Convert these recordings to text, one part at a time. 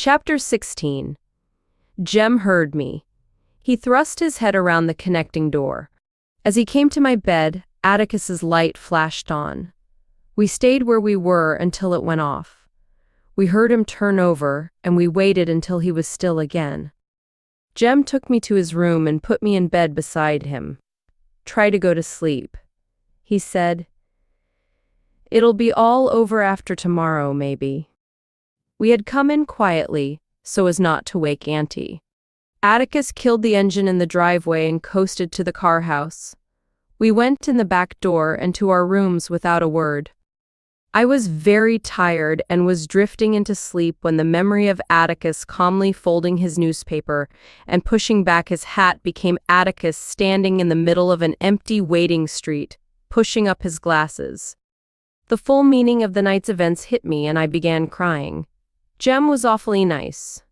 Chapter 16. Jem heard me. He thrust his head around the connecting door. As he came to my bed, Atticus's light flashed on. We stayed where we were until it went off. We heard him turn over, and we waited until he was still again. Jem took me to his room and put me in bed beside him. "Try to go to sleep," he said. "It'll be all over after tomorrow, maybe." We had come in quietly, so as not to wake Auntie. Atticus killed the engine in the driveway and coasted to the car house. We went in the back door and to our rooms without a word. I was very tired and was drifting into sleep when the memory of Atticus calmly folding his newspaper and pushing back his hat became Atticus standing in the middle of an empty waiting street, pushing up his glasses. The full meaning of the night's events hit me and I began crying. Jem was awfully nice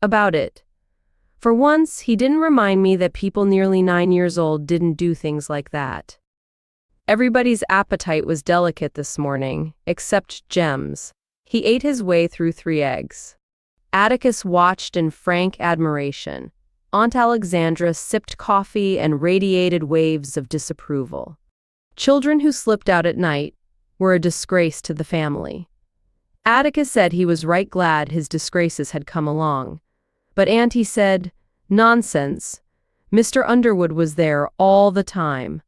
about it. For once, he didn't remind me that people nearly 9 years old didn't do things like that. Everybody's appetite was delicate this morning, except Jem's. He ate his way through 3 eggs. Atticus watched in frank admiration. Aunt Alexandra sipped coffee and radiated waves of disapproval. Children who slipped out at night were a disgrace to the family. Atticus said he was right glad his disgraces had come along. But Auntie said, "Nonsense. Mr. Underwood was there all the time."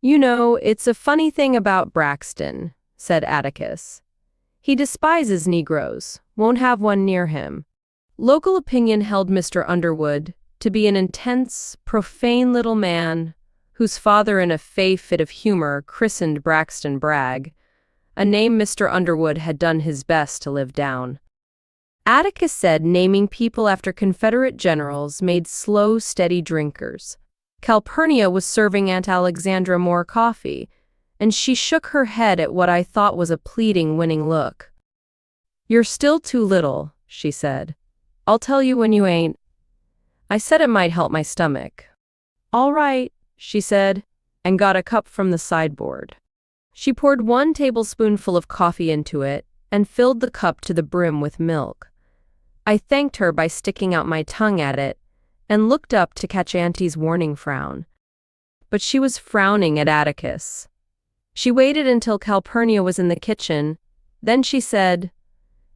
"You know, it's a funny thing about Braxton," said Atticus. "He despises Negroes, won't have one near him." Local opinion held Mr. Underwood to be an intense, profane little man whose father in a fey fit of humor christened Braxton Bragg, a name Mr. Underwood had done his best to live down. Atticus said naming people after Confederate generals made slow, steady drinkers. Calpurnia was serving Aunt Alexandra more coffee, and she shook her head at what I thought was a pleading, winning look. "You're still too little," she said. "I'll tell you when you ain't." I said it might help my stomach. "All right," she said, and got a cup from the sideboard. She poured 1 tablespoonful of coffee into it and filled the cup to the brim with milk. I thanked her by sticking out my tongue at it and looked up to catch Auntie's warning frown. But she was frowning at Atticus. She waited until Calpurnia was in the kitchen, then she said,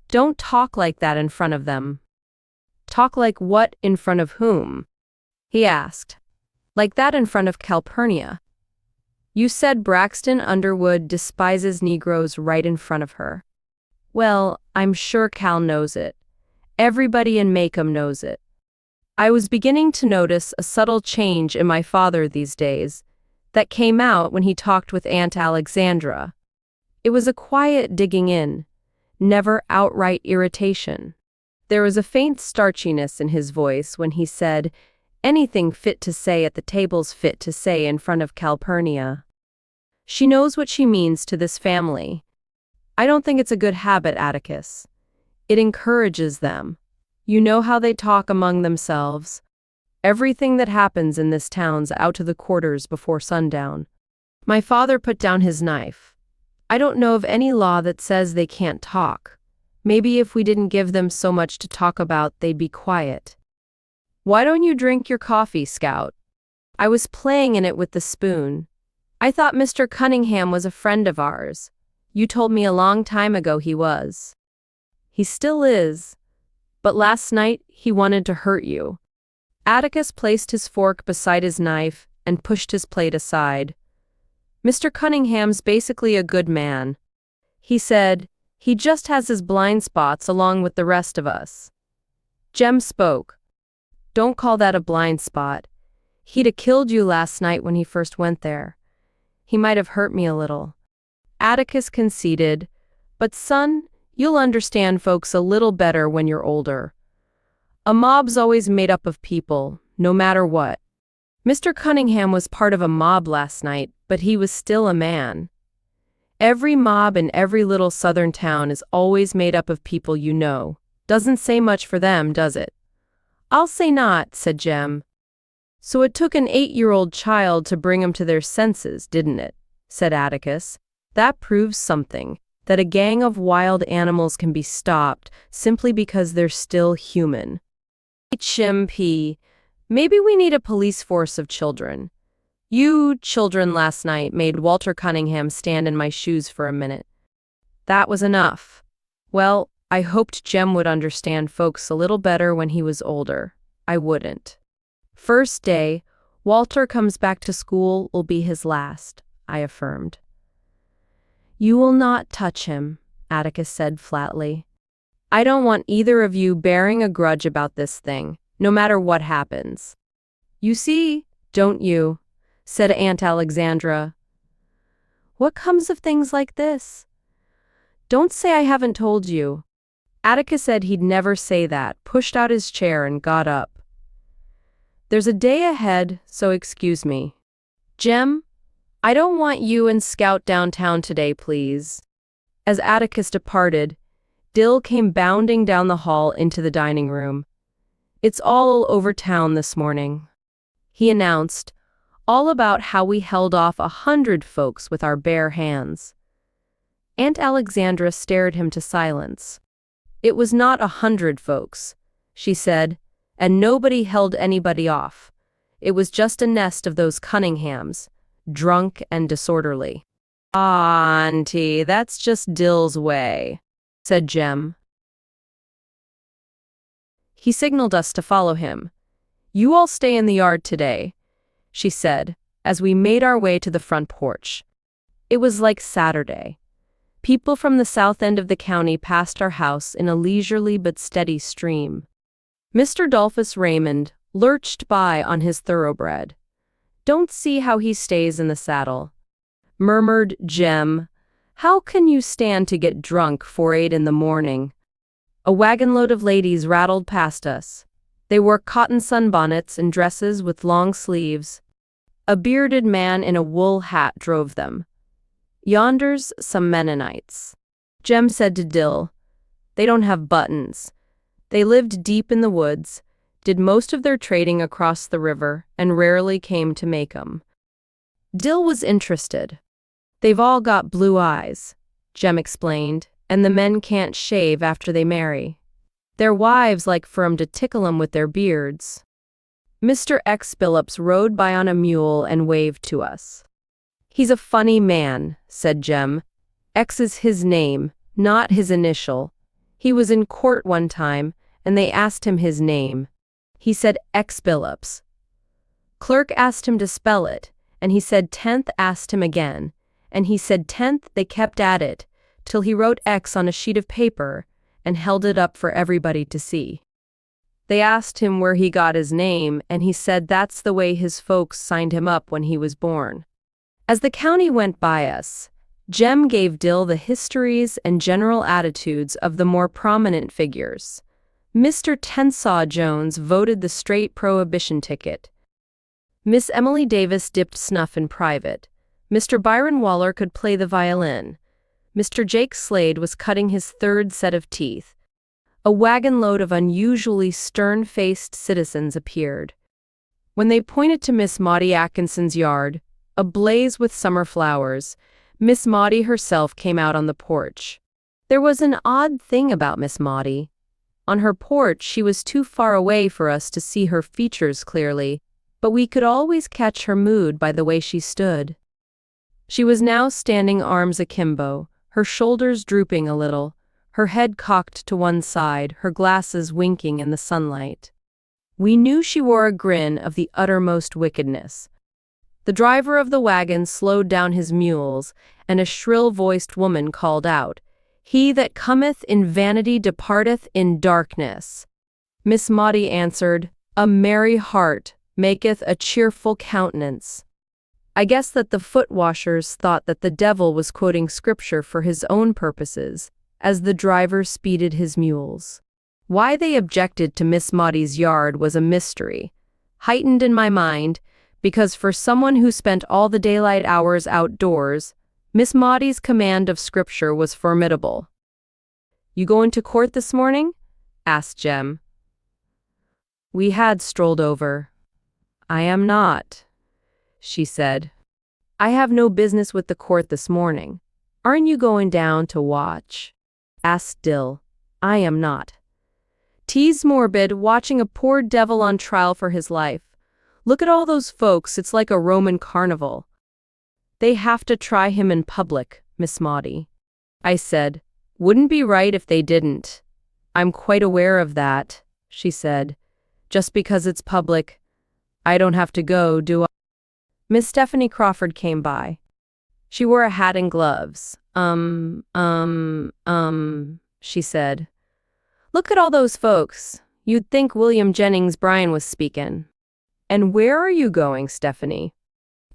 "Don't talk like that in front of them." "Talk like what in front of whom?" he asked. "Like that in front of Calpurnia. You said Braxton Underwood despises Negroes right in front of her." "Well, I'm sure Cal knows it. Everybody in Macomb knows it." I was beginning to notice a subtle change in my father these days that came out when he talked with Aunt Alexandra. It was a quiet digging in, never outright irritation. There was a faint starchiness in his voice when he said, "Anything fit to say at the table's fit to say in front of Calpurnia. She knows what she means to this family." "I don't think it's a good habit, Atticus. It encourages them. You know how they talk among themselves. Everything that happens in this town's out to the quarters before sundown." My father put down his knife. "I don't know of any law that says they can't talk. Maybe if we didn't give them so much to talk about, they'd be quiet." "Why don't you drink your coffee, Scout?" I was playing in it with the spoon. "I thought Mr. Cunningham was a friend of ours. You told me a long time ago he was." "He still is. But last night he wanted to hurt you." Atticus placed his fork beside his knife and pushed his plate aside. "Mr. Cunningham's basically a good man," he said. "He just has his blind spots along with the rest of us." Jem spoke. "Don't call that a blind spot. He'd have killed you last night when he first went there. He might have hurt me a little." Atticus conceded, "But son, you'll understand folks a little better when you're older. A mob's always made up of people, no matter what. Mr. Cunningham was part of a mob last night, but he was still a man. Every mob in every little southern town is always made up of people you know. Doesn't say much for them, does it?" "I'll say not," said Jem. "So it took an 8-year-old child to bring 'em to their senses, didn't it?" said Atticus. "That proves something." that a gang of wild animals can be stopped simply because they're still human. HMP, maybe we need a police force of children. You children last night made Walter Cunningham stand in my shoes for a minute. That was enough. Well, I hoped Jem would understand folks a little better when he was older. I wouldn't. First day, Walter comes back to school will be his last, I affirmed. You will not touch him, Atticus said flatly. I don't want either of you bearing a grudge about this thing, no matter what happens. You see, don't you? Said Aunt Alexandra. What comes of things like this? Don't say I haven't told you. Atticus said he'd never say that, pushed out his chair and got up. There's a day ahead, so excuse me. Jem, I don't want you and Scout downtown today, please. As Atticus departed, Dill came bounding down the hall into the dining room. It's all over town this morning, he announced, all about how we held off 100 folks with our bare hands. Aunt Alexandra stared him to silence. It was not 100 folks, she said, and nobody held anybody off. It was just a nest of those Cunninghams, drunk and disorderly. Ah, Auntie, that's just Dill's way, said Jem. He signaled us to follow him. You all stay in the yard today, she said, as we made our way to the front porch. It was like Saturday. People from the south end of the county passed our house in a leisurely but steady stream. Mr. Dolphus Raymond lurched by on his thoroughbred. Don't see how he stays in the saddle, murmured Jem. How can you stand to get drunk 4:08 in the morning? A wagonload of ladies rattled past us. They wore cotton sunbonnets and dresses with long sleeves. A bearded man in a wool hat drove them. Yonder's some Mennonites. Jem said to Dill, they don't have buttons. They lived deep in the woods, did most of their trading across the river, and rarely came to make 'em. Dill was interested. They've all got blue eyes, Jem explained, and the men can't shave after they marry. Their wives like for 'em to tickle 'em with their beards. Mr. X. Billups rode by on a mule and waved to us. He's a funny man, said Jem. X is his name, not his initial. He was in court one time, and they asked him his name. He said X. Billups. Clerk asked him to spell it, and he said 10th asked him again, and he said 10th. They kept at it, till he wrote X on a sheet of paper and held it up for everybody to see. They asked him where he got his name, and he said that's the way his folks signed him up when he was born. As the county went by us, Jem gave Dill the histories and general attitudes of the more prominent figures. Mr. Tensaw Jones voted the straight prohibition ticket. Miss Emily Davis dipped snuff in private. Mr. Byron Waller could play the violin. Mr. Jake Slade was cutting his third set of teeth. A wagon load of unusually stern-faced citizens appeared. When they pointed to Miss Maudie Atkinson's yard, ablaze with summer flowers, Miss Maudie herself came out on the porch. There was an odd thing about Miss Maudie. On her porch, she was too far away for us to see her features clearly, but we could always catch her mood by the way she stood. She was now standing arms akimbo, her shoulders drooping a little, her head cocked to one side, her glasses winking in the sunlight. We knew she wore a grin of the uttermost wickedness. The driver of the wagon slowed down his mules, and a shrill-voiced woman called out, "He that cometh in vanity departeth in darkness." Miss Maudie answered, "A merry heart maketh a cheerful countenance." I guess that the foot washers thought that the devil was quoting scripture for his own purposes, as the driver speeded his mules. Why they objected to Miss Maudie's yard was a mystery, heightened in my mind, because for someone who spent all the daylight hours outdoors, Miss Maudie's command of scripture was formidable. "You going to court this morning?" asked Jem. We had strolled over. "I am not," she said. "I have no business with the court this morning. "Aren't you going down to watch?" asked Dill. "I am not." "Tease morbid, watching a poor devil on trial for his life. Look at all those folks, it's like a Roman carnival." "They have to try him in public, Miss Maudie," I said. "Wouldn't be right if they didn't." "I'm quite aware of that," she said. "Just because it's public, I don't have to go, do I?" Miss Stephanie Crawford came by. She wore a hat and gloves. She said. "Look at all those folks. You'd think William Jennings Bryan was speaking." "And where are you going, Stephanie?"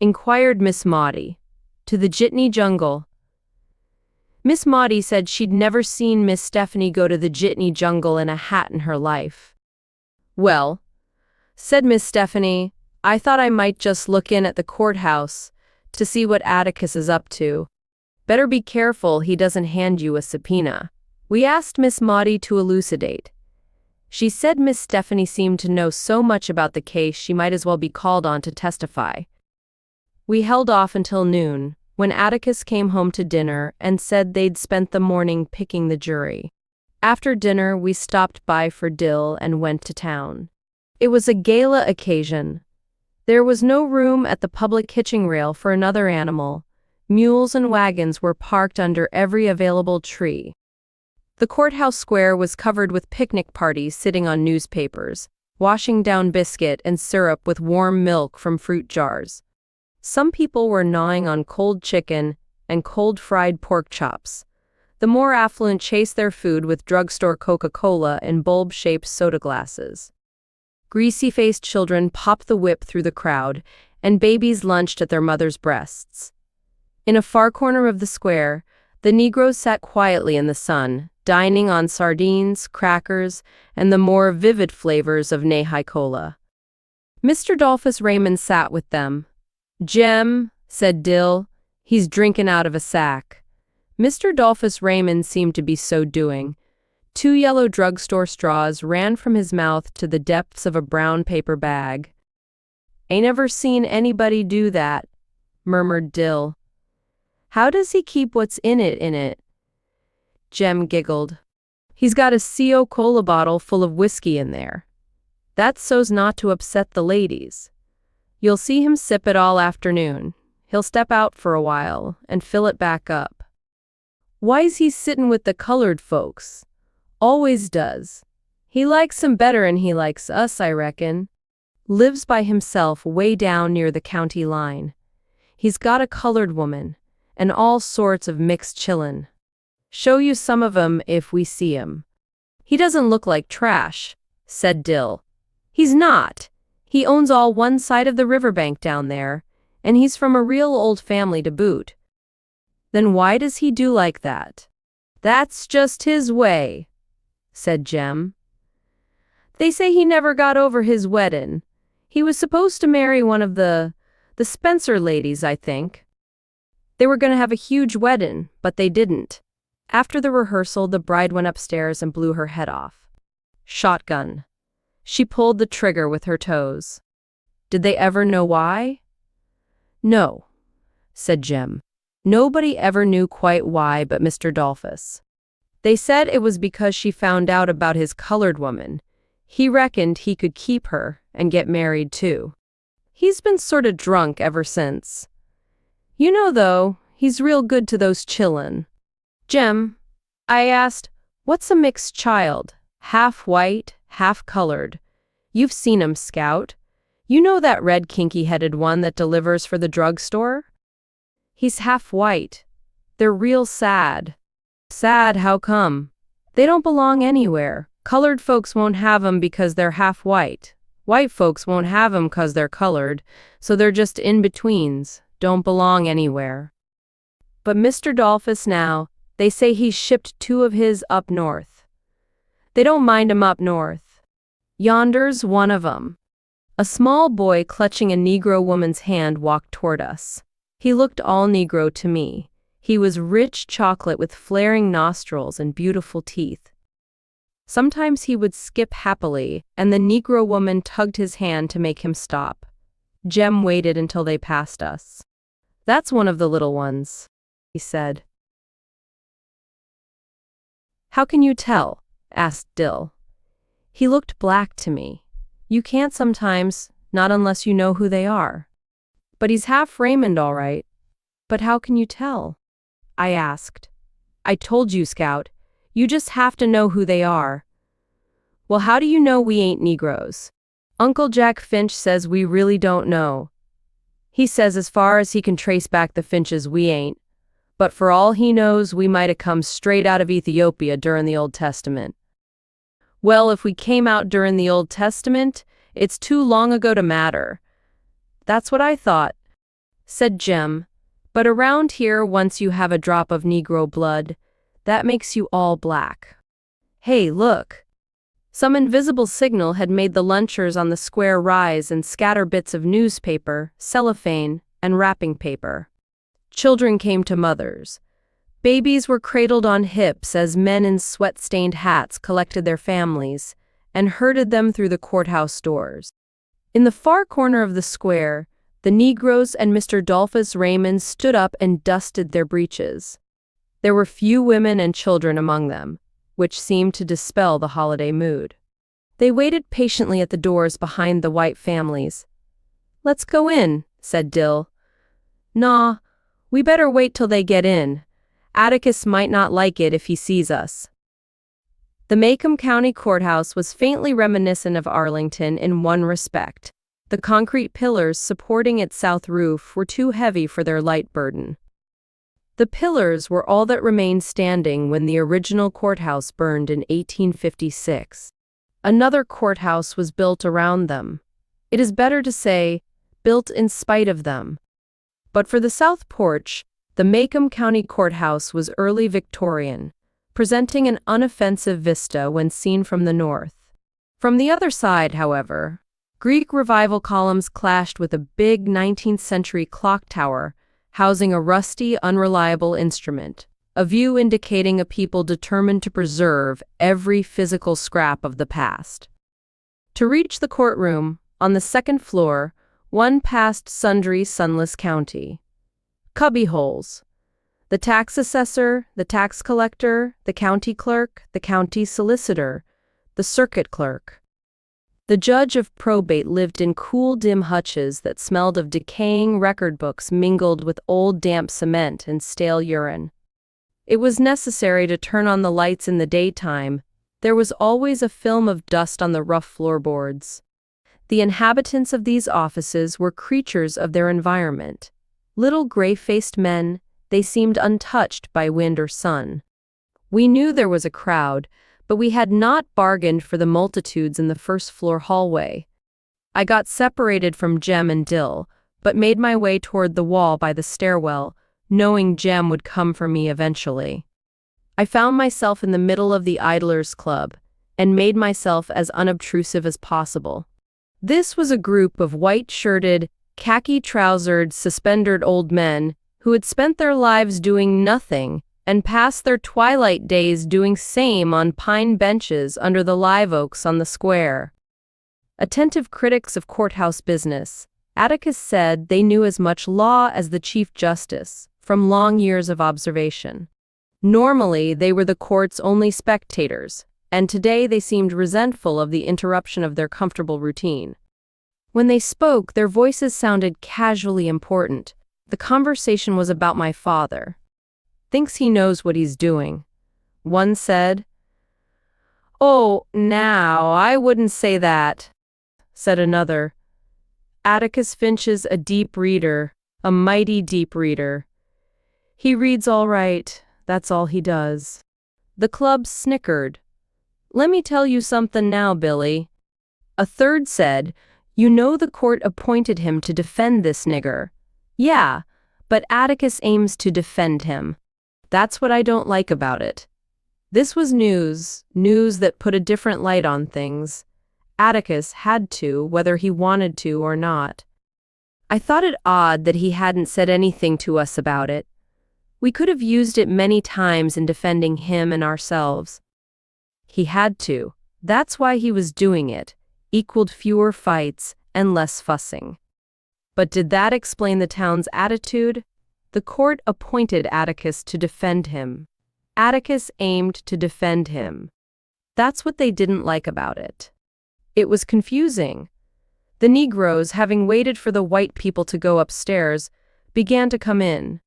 inquired Miss Maudie. "To the Jitney Jungle." Miss Maudie said she'd never seen Miss Stephanie go to the Jitney Jungle in a hat in her life. "Well," said Miss Stephanie, "I thought I might just look in at the courthouse to see what Atticus is up to. Better be careful he doesn't hand you a subpoena." We asked Miss Maudie to elucidate. She said Miss Stephanie seemed to know so much about the case she might as well be called on to testify. We held off until noon, when Atticus came home to dinner and said they'd spent the morning picking the jury. After dinner, we stopped by for Dill and went to town. It was a gala occasion. There was no room at the public hitching rail for another animal. Mules and wagons were parked under every available tree. The courthouse square was covered with picnic parties sitting on newspapers, washing down biscuit and syrup with warm milk from fruit jars. Some people were gnawing on cold chicken and cold fried pork chops. The more affluent chased their food with drugstore Coca-Cola in bulb-shaped soda glasses. Greasy-faced children popped the whip through the crowd, and babies lunched at their mothers' breasts. In a far corner of the square, the Negroes sat quietly in the sun, dining on sardines, crackers, and the more vivid flavors of Nehi Cola. Mr. Dolphus Raymond sat with them. "Jem," said Dill, "he's drinking out of a sack." Mr. Dolphus Raymond seemed to be so doing. 2 yellow drugstore straws ran from his mouth to the depths of a brown paper bag. "Ain't ever seen anybody do that," murmured Dill. "How does he keep what's in it? Jem giggled. "He's got a CO Cola bottle full of whiskey in there. That's so's not to upset the ladies. You'll see him sip it all afternoon. He'll step out for a while and fill it back up. Why's he sittin' with the colored folks? Always does. He likes 'em better'n he likes us, I reckon. Lives by himself way down near the county line. He's got a colored woman, and all sorts of mixed chillin'. Show you some of 'em if we see 'em." "He doesn't look like trash," said Dill. "He's not. He owns all one side of the riverbank down there, and he's from a real old family to boot." "Then why does he do like that?" "That's just his way," said Jem. "They say he never got over his weddin'. He was supposed to marry one of the Spencer ladies, I think. They were going to have a huge weddin', but they didn't. After the rehearsal, the bride went upstairs and blew her head off. Shotgun. She pulled the trigger with her toes. Did they ever know why?" "No," said Jem. "Nobody ever knew quite why but Mr. Dolphus. They said it was because she found out about his colored woman. He reckoned he could keep her and get married too. He's been sort of drunk ever since. You know, though, he's real good to those chillin'." "Jem," I asked, "what's a mixed child? Half white, half colored. You've seen 'em, Scout. You know that red kinky-headed one that delivers for the drugstore? He's half white. They're real sad." "Sad, how come?" "They don't belong anywhere. Colored folks won't have 'em because they're half white. White folks won't have 'em 'cause they're colored, so they're just in-betweens, don't belong anywhere. But Mr. Dolphus now, they say he's shipped 2 of his up north. They don't mind 'em up north. Yonder's one of 'em." A small boy clutching a Negro woman's hand walked toward us. He looked all Negro to me. He was rich chocolate with flaring nostrils and beautiful teeth. Sometimes he would skip happily, and the Negro woman tugged his hand to make him stop. Jem waited until they passed us. "That's one of the little ones," he said. How can you tell? Asked Dill. He looked black to me. You can't sometimes, not unless you know who they are. But he's half Raymond, all right. But how can you tell? I asked. I told you, Scout. You just have to know who they are. Well, how do you know we ain't Negroes? Uncle Jack Finch says we really don't know. He says as far as he can trace back the Finches, we ain't. But for all he knows, we might have come straight out of Ethiopia during the Old Testament. Well, if we came out during the Old Testament, it's too long ago to matter. That's what I thought, said Jem. But around here, once you have a drop of Negro blood, that makes you all black. Hey, look. Some invisible signal had made the lunchers on the square rise and scatter bits of newspaper, cellophane, and wrapping paper. Children came to mothers. Babies were cradled on hips as men in sweat-stained hats collected their families and herded them through the courthouse doors. In the far corner of the square, the Negroes and Mr. Dolphus Raymond stood up and dusted their breeches. There were few women and children among them, which seemed to dispel the holiday mood. They waited patiently at the doors behind the white families. Let's go in, said Dill. Nah, we better wait till they get in. Atticus might not like it if he sees us. The Macomb County Courthouse was faintly reminiscent of Arlington in one respect. The concrete pillars supporting its south roof were too heavy for their light burden. The pillars were all that remained standing when the original courthouse burned in 1856. Another courthouse was built around them. It is better to say, built in spite of them. But for the south porch, the Macomb County Courthouse was early Victorian, presenting an unoffensive vista when seen from the north. From the other side, however, Greek Revival columns clashed with a big 19th century clock tower housing a rusty, unreliable instrument, a view indicating a people determined to preserve every physical scrap of the past. To reach the courtroom, on the second floor, one passed sundry sunless county cubbyholes. The tax assessor, the tax collector, the county clerk, the county solicitor, the circuit clerk. The judge of probate lived in cool, dim hutches that smelled of decaying record books mingled with old damp cement and stale urine. It was necessary to turn on the lights in the daytime. There was always a film of dust on the rough floorboards. The inhabitants of these offices were creatures of their environment. Little gray-faced men, they seemed untouched by wind or sun. We knew there was a crowd, but we had not bargained for the multitudes in the first-floor hallway. I got separated from Jem and Dill, but made my way toward the wall by the stairwell, knowing Jem would come for me eventually. I found myself in the middle of the Idlers' Club, and made myself as unobtrusive as possible. This was a group of white-shirted, khaki-trousered, suspendered old men who had spent their lives doing nothing and passed their twilight days doing same on pine benches under the live oaks on the square. Attentive critics of courthouse business, Atticus said they knew as much law as the Chief Justice, from long years of observation. Normally, they were the court's only spectators, and today they seemed resentful of the interruption of their comfortable routine. When they spoke, their voices sounded casually important. The conversation was about my father. Thinks he knows what he's doing. One said, "Oh, now, I wouldn't say that," said another. "Atticus Finch is a deep reader, a mighty deep reader. He reads all right, that's all he does." The club snickered. "Let me tell you something now, Billy." A third said, "You know the court appointed him to defend this nigger." "Yeah, but Atticus aims to defend him. That's what I don't like about it." This was news that put a different light on things. Atticus had to, whether he wanted to or not. I thought it odd that he hadn't said anything to us about it. We could have used it many times in defending him and ourselves. He had to. That's why he was doing it. Equaled fewer fights and less fussing. But did that explain the town's attitude? The court appointed Atticus to defend him. Atticus aimed to defend him. That's what they didn't like about it. It was confusing. The Negroes, having waited for the white people to go upstairs, began to come in.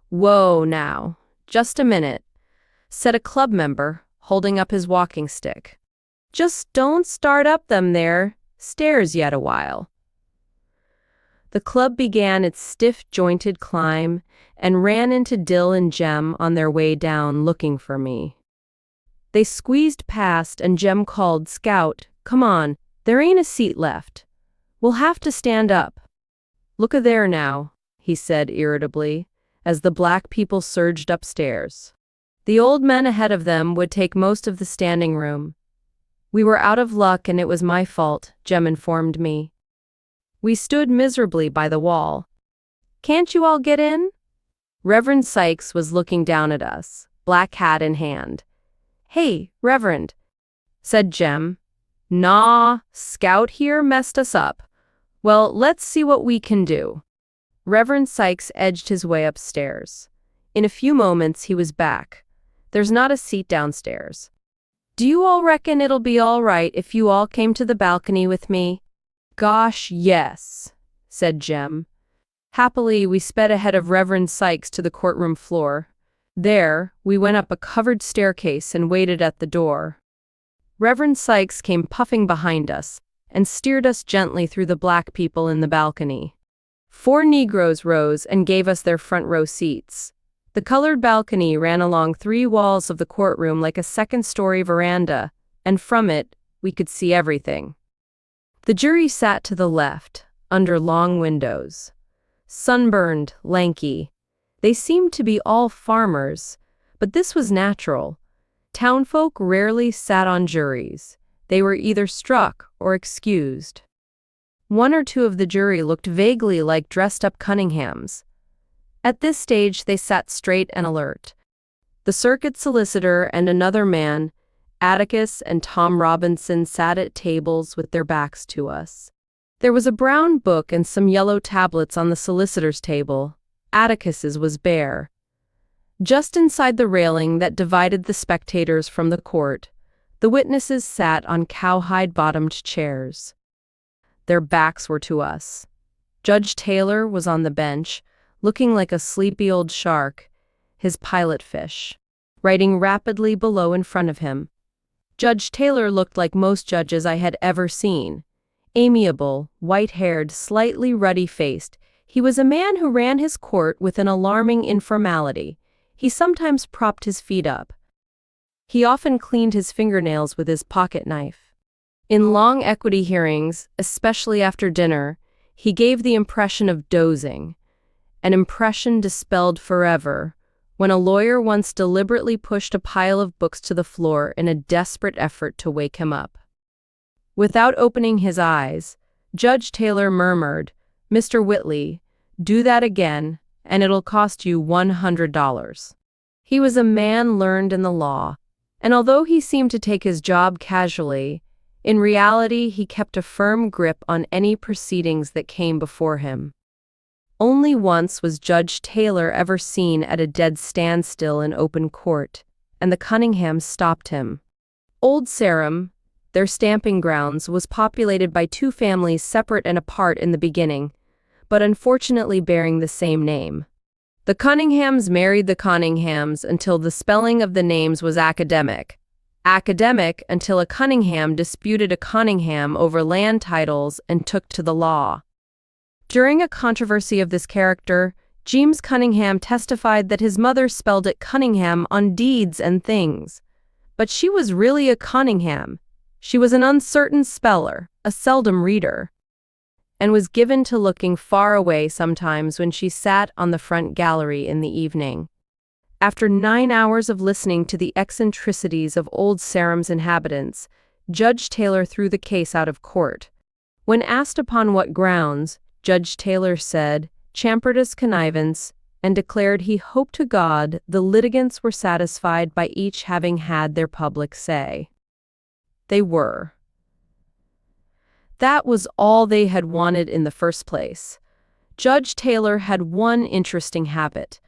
"Whoa now, just a minute," said a club member, holding up his walking stick. "Just don't start up them there stairs yet a while." The club began its stiff-jointed climb and ran into Dill and Jem on their way down looking for me. They squeezed past and Jem called, "Scout, come on, there ain't a seat left. We'll have to stand up." "Look-a there now," he said irritably, as the black people surged upstairs. The old men ahead of them would take most of the standing room. "We were out of luck and it was my fault," Jem informed me. We stood miserably by the wall. "Can't you all get in?" Reverend Sykes was looking down at us, black hat in hand. "Hey, Reverend," said Jem. "Nah, Scout here messed us up. Well, let's see what we can do." Reverend Sykes edged his way upstairs. In a few moments he was back. "There's not a seat downstairs. Do you all reckon it'll be all right if you all came to the balcony with me?" "Gosh, yes," said Jem. Happily, we sped ahead of Reverend Sykes to the courtroom floor. There, we went up a covered staircase and waited at the door. Reverend Sykes came puffing behind us and steered us gently through the black people in the balcony. 4 Negroes rose and gave us their front row seats. The colored balcony ran along 3 walls of the courtroom like a second-story veranda, and from it, we could see everything. The jury sat to the left, under long windows. Sunburned, lanky. They seemed to be all farmers, but this was natural. Townfolk rarely sat on juries. They were either struck or excused. 1 or 2 of the jury looked vaguely like dressed-up Cunninghams. At this stage they sat straight and alert. The circuit solicitor and another man, Atticus and Tom Robinson, sat at tables with their backs to us. There was a brown book and some yellow tablets on the solicitor's table. Atticus's was bare. Just inside the railing that divided the spectators from the court, the witnesses sat on cowhide-bottomed chairs. Their backs were to us. Judge Taylor was on the bench, looking like a sleepy old shark, his pilot fish, writing rapidly below in front of him. Judge Taylor looked like most judges I had ever seen. Amiable, white-haired, slightly ruddy-faced, he was a man who ran his court with an alarming informality. He sometimes propped his feet up. He often cleaned his fingernails with his pocket knife. In long equity hearings, especially after dinner, he gave the impression of dozing, an impression dispelled forever when a lawyer once deliberately pushed a pile of books to the floor in a desperate effort to wake him up. Without opening his eyes, Judge Taylor murmured, "Mr. Whitley, do that again, and it'll cost you $100. He was a man learned in the law, and although he seemed to take his job casually, in reality he kept a firm grip on any proceedings that came before him. Only once was Judge Taylor ever seen at a dead standstill in open court, and the Cunninghams stopped him. Old Sarum, their stamping grounds, was populated by 2 families separate and apart in the beginning, but unfortunately bearing the same name. The Cunninghams married the Cunninghams until the spelling of the names was academic. Academic until a Cunningham disputed a Cunningham over land titles and took to the law. During a controversy of this character, James Cunningham testified that his mother spelled it Cunningham on deeds and things. But she was really a Cunningham. She was an uncertain speller, a seldom reader, and was given to looking far away sometimes when she sat on the front gallery in the evening. After 9 hours of listening to the eccentricities of Old Sarum's inhabitants, Judge Taylor threw the case out of court. When asked upon what grounds, Judge Taylor said, "Champertus connivance," and declared he hoped to God the litigants were satisfied by each having had their public say. They were. That was all they had wanted in the first place. Judge Taylor had one interesting habit.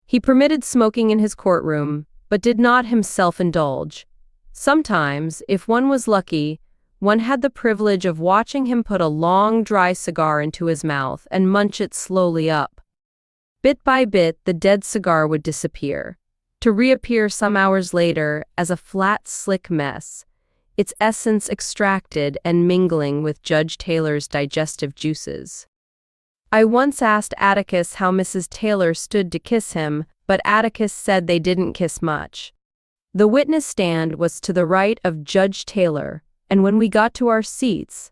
He permitted smoking in his courtroom, but did not himself indulge. Sometimes, if one was lucky, one had the privilege of watching him put a long, dry cigar into his mouth and munch it slowly up. Bit by bit, the dead cigar would disappear, to reappear some hours later as a flat, slick mess, its essence extracted and mingling with Judge Taylor's digestive juices. I once asked Atticus how Mrs. Taylor stood to kiss him, but Atticus said they didn't kiss much. The witness stand was to the right of Judge Taylor, and when we got to our seats,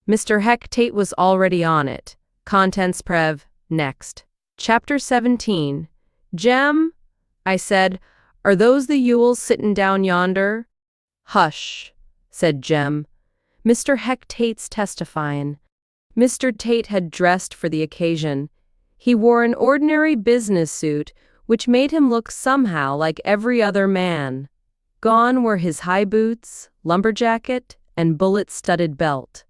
Mr. Heck Tate was already on it. Contents Prev. Next. Chapter 17. Jem, I said, are those the Ewells sittin' down yonder? Hush, said Jem. Mr. Heck Tate's testifyin'. Mr. Tate had dressed for the occasion. He wore an ordinary business suit, which made him look somehow like every other man. Gone were his high boots, lumberjacket, and bullet-studded belt.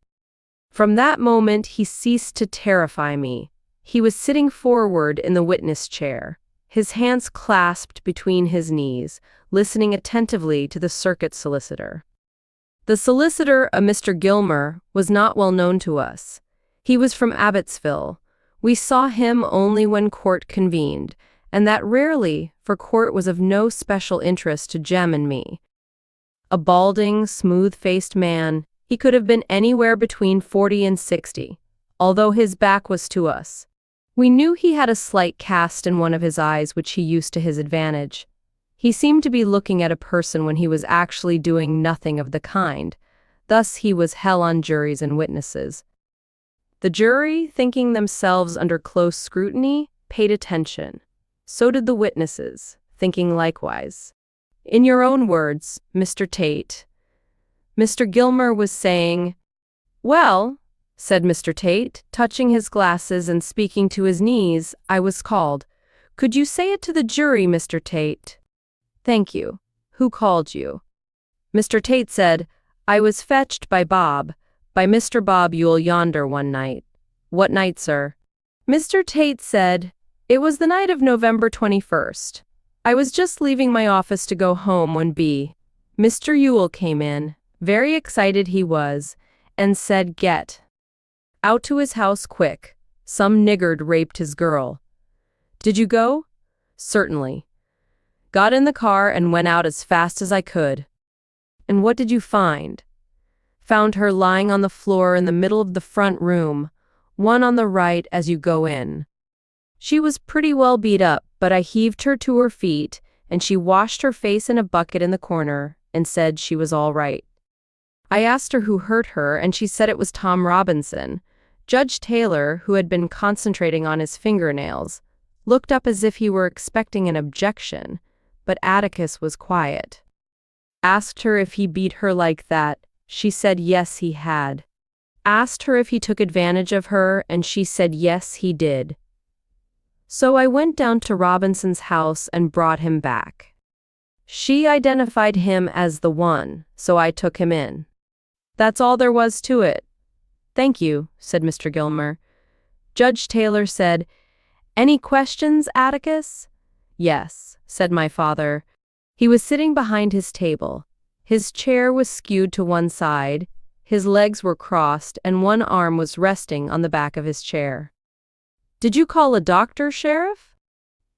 From that moment he ceased to terrify me. He was sitting forward in the witness chair, his hands clasped between his knees, listening attentively to the circuit solicitor. The solicitor, a Mr. Gilmer, was not well known to us. He was from Abbotsville. We saw him only when court convened, and that rarely, for court was of no special interest to Jem and me. A balding, smooth-faced man, he could have been anywhere between 40 and 60, although his back was to us. We knew he had a slight cast in one of his eyes which he used to his advantage. He seemed to be looking at a person when he was actually doing nothing of the kind. Thus he was hell on juries and witnesses. The jury, thinking themselves under close scrutiny, paid attention. So did the witnesses, thinking likewise. In your own words, Mr. Tate. Mr. Gilmer was saying, "Well," said Mr. Tate, touching his glasses and speaking to his knees, "I was called. Could you say it to the jury, Mr. Tate?" "Thank you. Who called you?" Mr. Tate said, "I was fetched by Mr. Bob Ewell yonder one night." "What night, sir?" Mr. Tate said, "It was the night of November 21st. I was just leaving my office to go home when Mr. Ewell came in, very excited he was, and said, 'Get out to his house quick. Some niggard raped his girl.' Did you go?" "Certainly. Got in the car and went out as fast as I could." "And what did you find?" "Found her lying on the floor in the middle of the front room, one on the right as you go in. She was pretty well beat up, but I heaved her to her feet, and she washed her face in a bucket in the corner and said she was all right. I asked her who hurt her, and she said it was Tom Robinson." Judge Taylor, who had been concentrating on his fingernails, looked up as if he were expecting an objection, but Atticus was quiet. Asked her if he beat her like that. She said yes, he had. Asked her if he took advantage of her, and she said yes, he did. So I went down to Robinson's house and brought him back. She identified him as the one, so I took him in. That's all there was to it." "Thank you," said Mr. Gilmer. Judge Taylor said, "Any questions, Atticus?" "Yes," said my father. He was sitting behind his table. His chair was skewed to one side, his legs were crossed, and one arm was resting on the back of his chair. "Did you call a doctor, Sheriff?"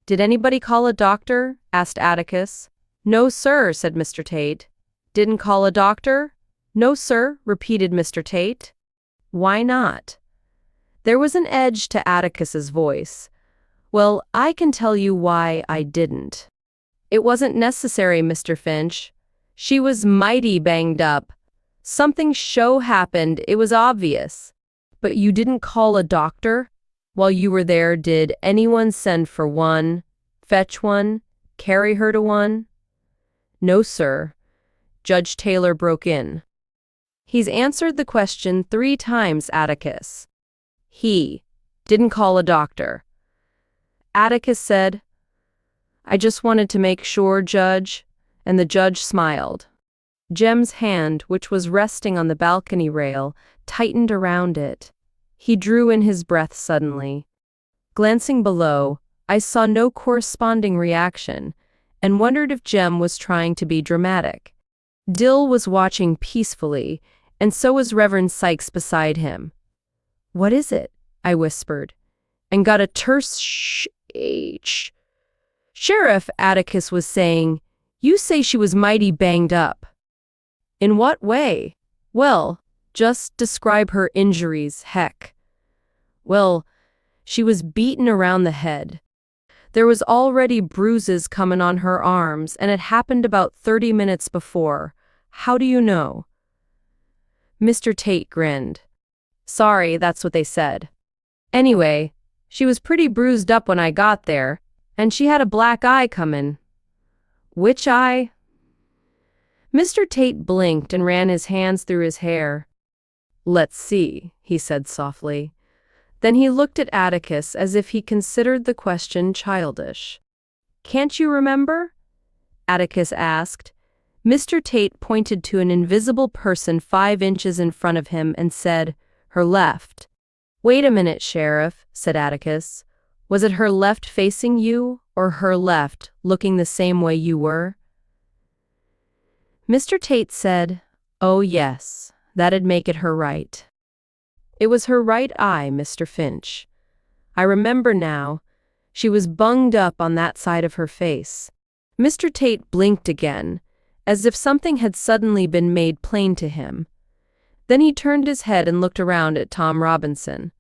"Did anybody call a doctor?" asked Atticus. "No, sir," said Mr. Tate. "Didn't call a doctor?" "No, sir," repeated Mr. Tate. "Why not?" There was an edge to Atticus's voice. "Well, I can tell you why I didn't. It wasn't necessary, Mr. Finch. She was mighty banged up. Something happened, it was obvious. But you didn't call a doctor? While you were there, did anyone send for one, fetch one, carry her to one?" "No, sir." Judge Taylor broke in. "He's answered the question 3 times, Atticus. He didn't call a doctor." Atticus said, "I just wanted to make sure, Judge," and the judge smiled. Jem's hand, which was resting on the balcony rail, tightened around it. He drew in his breath suddenly. Glancing below, I saw no corresponding reaction, and wondered if Jem was trying to be dramatic. Dill was watching peacefully, and so was Reverend Sykes beside him. "What is it?" I whispered, and got a terse shh. "Sheriff," Atticus was saying, "you say she was mighty banged up." "In what way?" "Well, just describe her injuries, heck." "Well, she was beaten around the head. There was already bruises coming on her arms, and it happened about 30 minutes before. How do you know?" Mr. Tate grinned. "Sorry, that's what they said. Anyway, she was pretty bruised up when I got there, and she had a black eye comin'." "Which eye?" Mr. Tate blinked and ran his hands through his hair. "Let's see," he said softly. Then he looked at Atticus as if he considered the question childish. "Can't you remember?" Atticus asked. Mr. Tate pointed to an invisible person 5 inches in front of him and said, "Her left." "Wait a minute, Sheriff," said Atticus. "Was it her left facing you, or her left looking the same way you were?" Mr. Tate said, "Oh yes, that'd make it her right. It was her right eye, Mr. Finch. I remember now. She was bunged up on that side of her face." Mr. Tate blinked again, as if something had suddenly been made plain to him. Then he turned his head and looked around at Tom Robinson.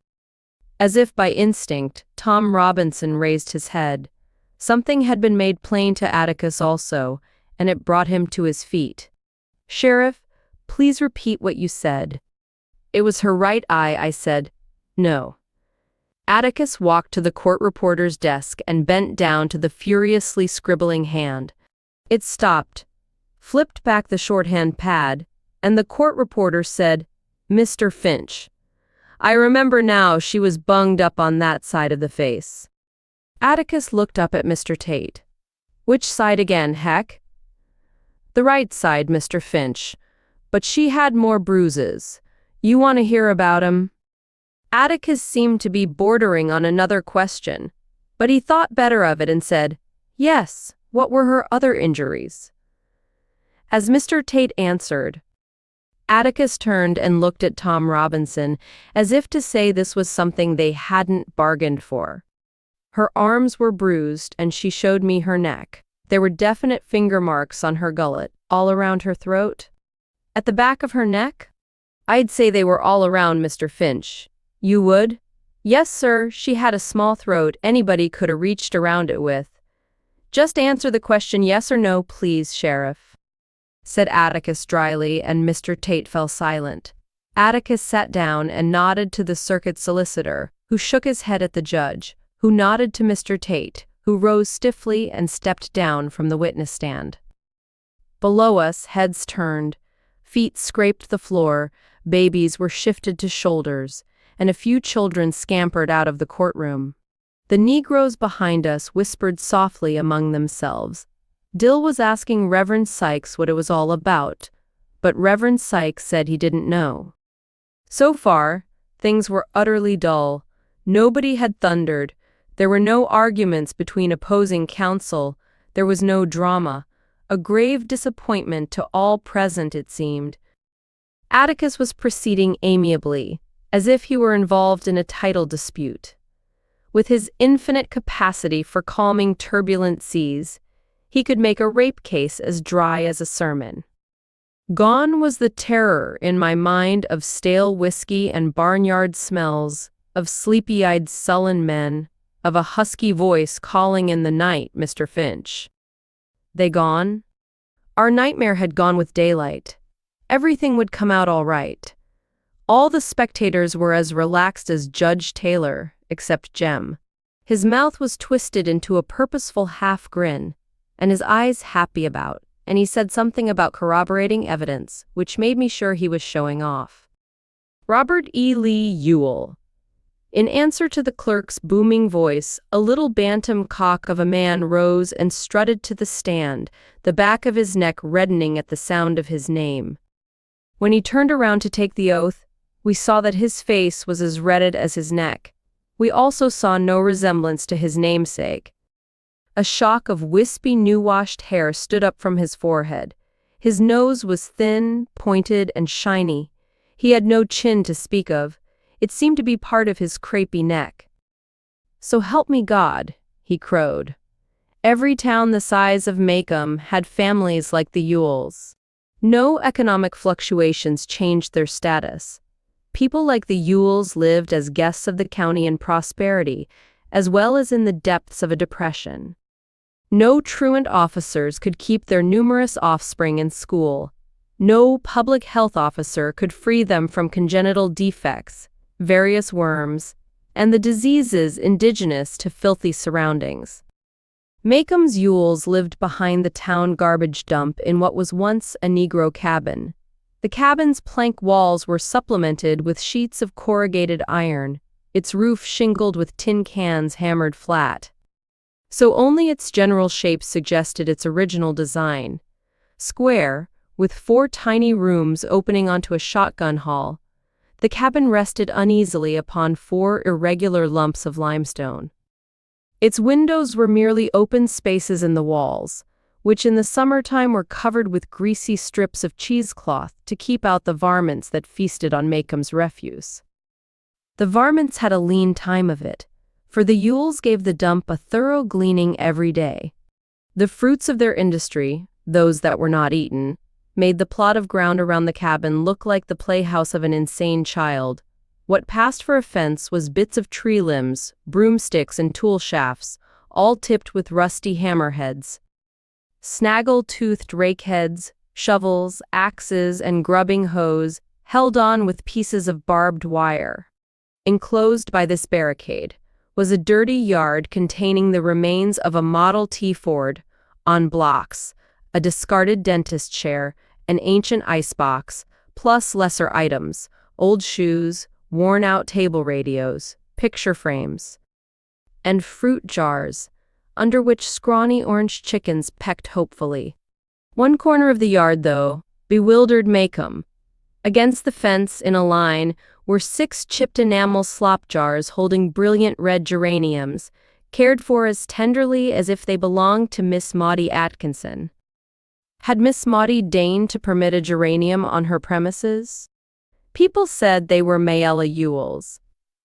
As if by instinct, Tom Robinson raised his head. Something had been made plain to Atticus also, and it brought him to his feet. "Sheriff, please repeat what you said." "It was her right eye," I said. "No." Atticus walked to the court reporter's desk and bent down to the furiously scribbling hand. It stopped, flipped back the shorthand pad, and the court reporter said, "Mr. Finch, I remember now, she was bunged up on that side of the face." Atticus looked up at Mr. Tate. "Which side again, heck?" "The right side, Mr. Finch, but she had more bruises. You want to hear about 'em?" Atticus seemed to be bordering on another question, but he thought better of it and said, "Yes, what were her other injuries?" As Mr. Tate answered, Atticus turned and looked at Tom Robinson as if to say this was something they hadn't bargained for. "Her arms were bruised, and she showed me her neck. There were definite finger marks on her gullet, all around her throat." "At the back of her neck?" "I'd say they were all around, Mr. Finch." "You would?" "Yes, sir, she had a small throat, anybody could have reached around it with." "Just answer the question yes or no, please, Sheriff," said Atticus dryly, and Mr. Tate fell silent. Atticus sat down and nodded to the circuit solicitor, who shook his head at the judge, who nodded to Mr. Tate, who rose stiffly and stepped down from the witness stand. Below us, heads turned, feet scraped the floor, babies were shifted to shoulders, and a few children scampered out of the courtroom. The Negroes behind us whispered softly among themselves. Dill was asking Reverend Sykes what it was all about, but Reverend Sykes said he didn't know. So far, things were utterly dull. Nobody had thundered. There were no arguments between opposing counsel. There was no drama. A grave disappointment to all present, it seemed. Atticus was proceeding amiably, as if he were involved in a title dispute. With his infinite capacity for calming turbulent seas, he could make a rape case as dry as a sermon. Gone was the terror in my mind of stale whiskey and barnyard smells, of sleepy-eyed sullen men, of a husky voice calling in the night, "Mr. Finch." They gone? Our nightmare had gone with daylight. Everything would come out all right. All the spectators were as relaxed as Judge Taylor, except Jem. His mouth was twisted into a purposeful half-grin, and his eyes happy about, and he said something about corroborating evidence, which made me sure he was showing off. "Robert E. Lee Ewell." In answer to the clerk's booming voice, a little bantam cock of a man rose and strutted to the stand, the back of his neck reddening at the sound of his name. When he turned around to take the oath, we saw that his face was as redded as his neck. We also saw no resemblance to his namesake. A shock of wispy, new-washed hair stood up from his forehead. His nose was thin, pointed, and shiny. He had no chin to speak of. It seemed to be part of his crepey neck. "So help me God," he crowed. Every town the size of Macomb had families like the Yules. No economic fluctuations changed their status. People like the Yules lived as guests of the county in prosperity, as well as in the depths of a depression. No truant officers could keep their numerous offspring in school. No public health officer could free them from congenital defects, various worms, and the diseases indigenous to filthy surroundings. Macomb's Yules lived behind the town garbage dump in what was once a Negro cabin. The cabin's plank walls were supplemented with sheets of corrugated iron, its roof shingled with tin cans hammered flat. So only its general shape suggested its original design. Square, with 4 tiny rooms opening onto a shotgun hall, the cabin rested uneasily upon 4 irregular lumps of limestone. Its windows were merely open spaces in the walls, which in the summertime were covered with greasy strips of cheesecloth to keep out the varmints that feasted on Macomb's refuse. The varmints had a lean time of it, for the Yules gave the dump a thorough gleaning every day. The fruits of their industry, those that were not eaten, made the plot of ground around the cabin look like the playhouse of an insane child. What passed for a fence was bits of tree limbs, broomsticks, and tool shafts, all tipped with rusty hammerheads. Snaggle-toothed rakeheads, shovels, axes, and grubbing hoes held on with pieces of barbed wire. Enclosed by this barricade was a dirty yard containing the remains of a Model T Ford, on blocks, a discarded dentist chair, an ancient icebox, plus lesser items, old shoes, worn-out table radios, picture frames, and fruit jars, under which scrawny orange chickens pecked hopefully. One corner of the yard, though, bewildered Macomb. Against the fence, in a line, were 6 chipped enamel slop jars holding brilliant red geraniums, cared for as tenderly as if they belonged to Miss Maudie Atkinson. Had Miss Maudie deigned to permit a geranium on her premises? People said they were Mayella Yules.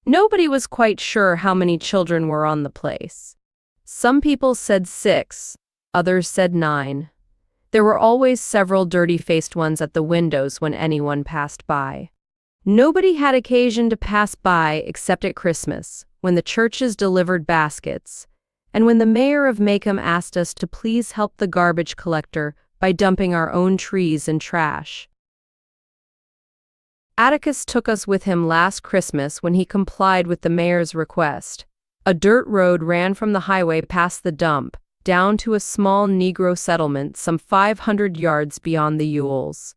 Nobody was quite sure how many children were on the place. Some people said 6, others said 9. There were always several dirty-faced ones at the windows when anyone passed by. Nobody had occasion to pass by except at Christmas, when the churches delivered baskets, and when the mayor of Macomb asked us to please help the garbage collector by dumping our own trees and trash. Atticus took us with him last Christmas when he complied with the mayor's request. A dirt road ran from the highway past the dump, down to a small Negro settlement some 500 yards beyond the Yules.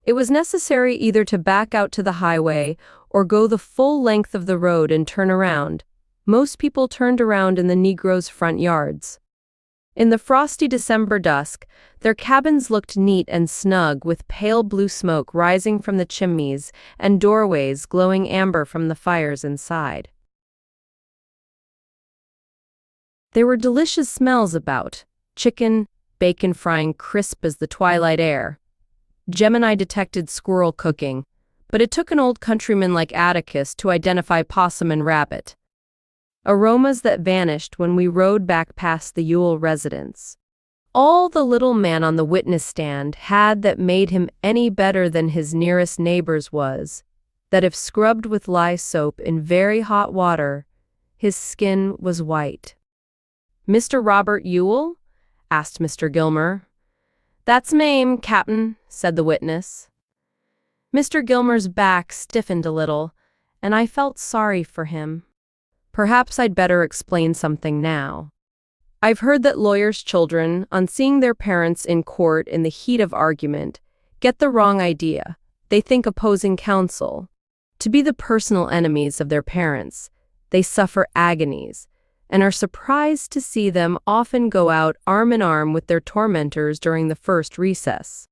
It was necessary either to back out to the highway or go the full length of the road and turn around. Most people turned around in the Negroes' front yards. In the frosty December dusk, their cabins looked neat and snug with pale blue smoke rising from the chimneys and doorways glowing amber from the fires inside. There were delicious smells about, chicken, bacon frying crisp as the twilight air. Jem and I detected squirrel cooking, but it took an old countryman like Atticus to identify possum and rabbit. Aromas that vanished when we rode back past the Yule residence. All the little man on the witness stand had that made him any better than his nearest neighbors was, that if scrubbed with lye soap in very hot water, his skin was white. "Mr. Robert Yule?" asked Mr. Gilmer. "That's mame, Cap'n," said the witness. Mr. Gilmer's back stiffened a little, and I felt sorry for him. Perhaps I'd better explain something now. I've heard that lawyers' children, on seeing their parents in court in the heat of argument, get the wrong idea. They think opposing counsel to be the personal enemies of their parents. They suffer agonies, and are surprised to see them often go out arm in arm with their tormentors during the first recess.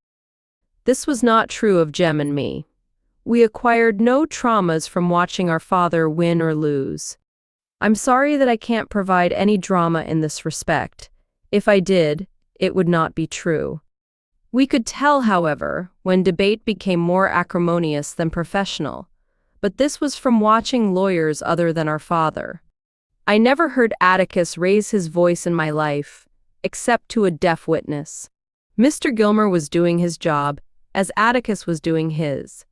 This was not true of Jem and me. We acquired no traumas from watching our father win or lose. I'm sorry that I can't provide any drama in this respect. If I did, it would not be true. We could tell, however, when debate became more acrimonious than professional. But this was from watching lawyers other than our father. I never heard Atticus raise his voice in my life, except to a deaf witness. Mr. Gilmer was doing his job, as Atticus was doing his.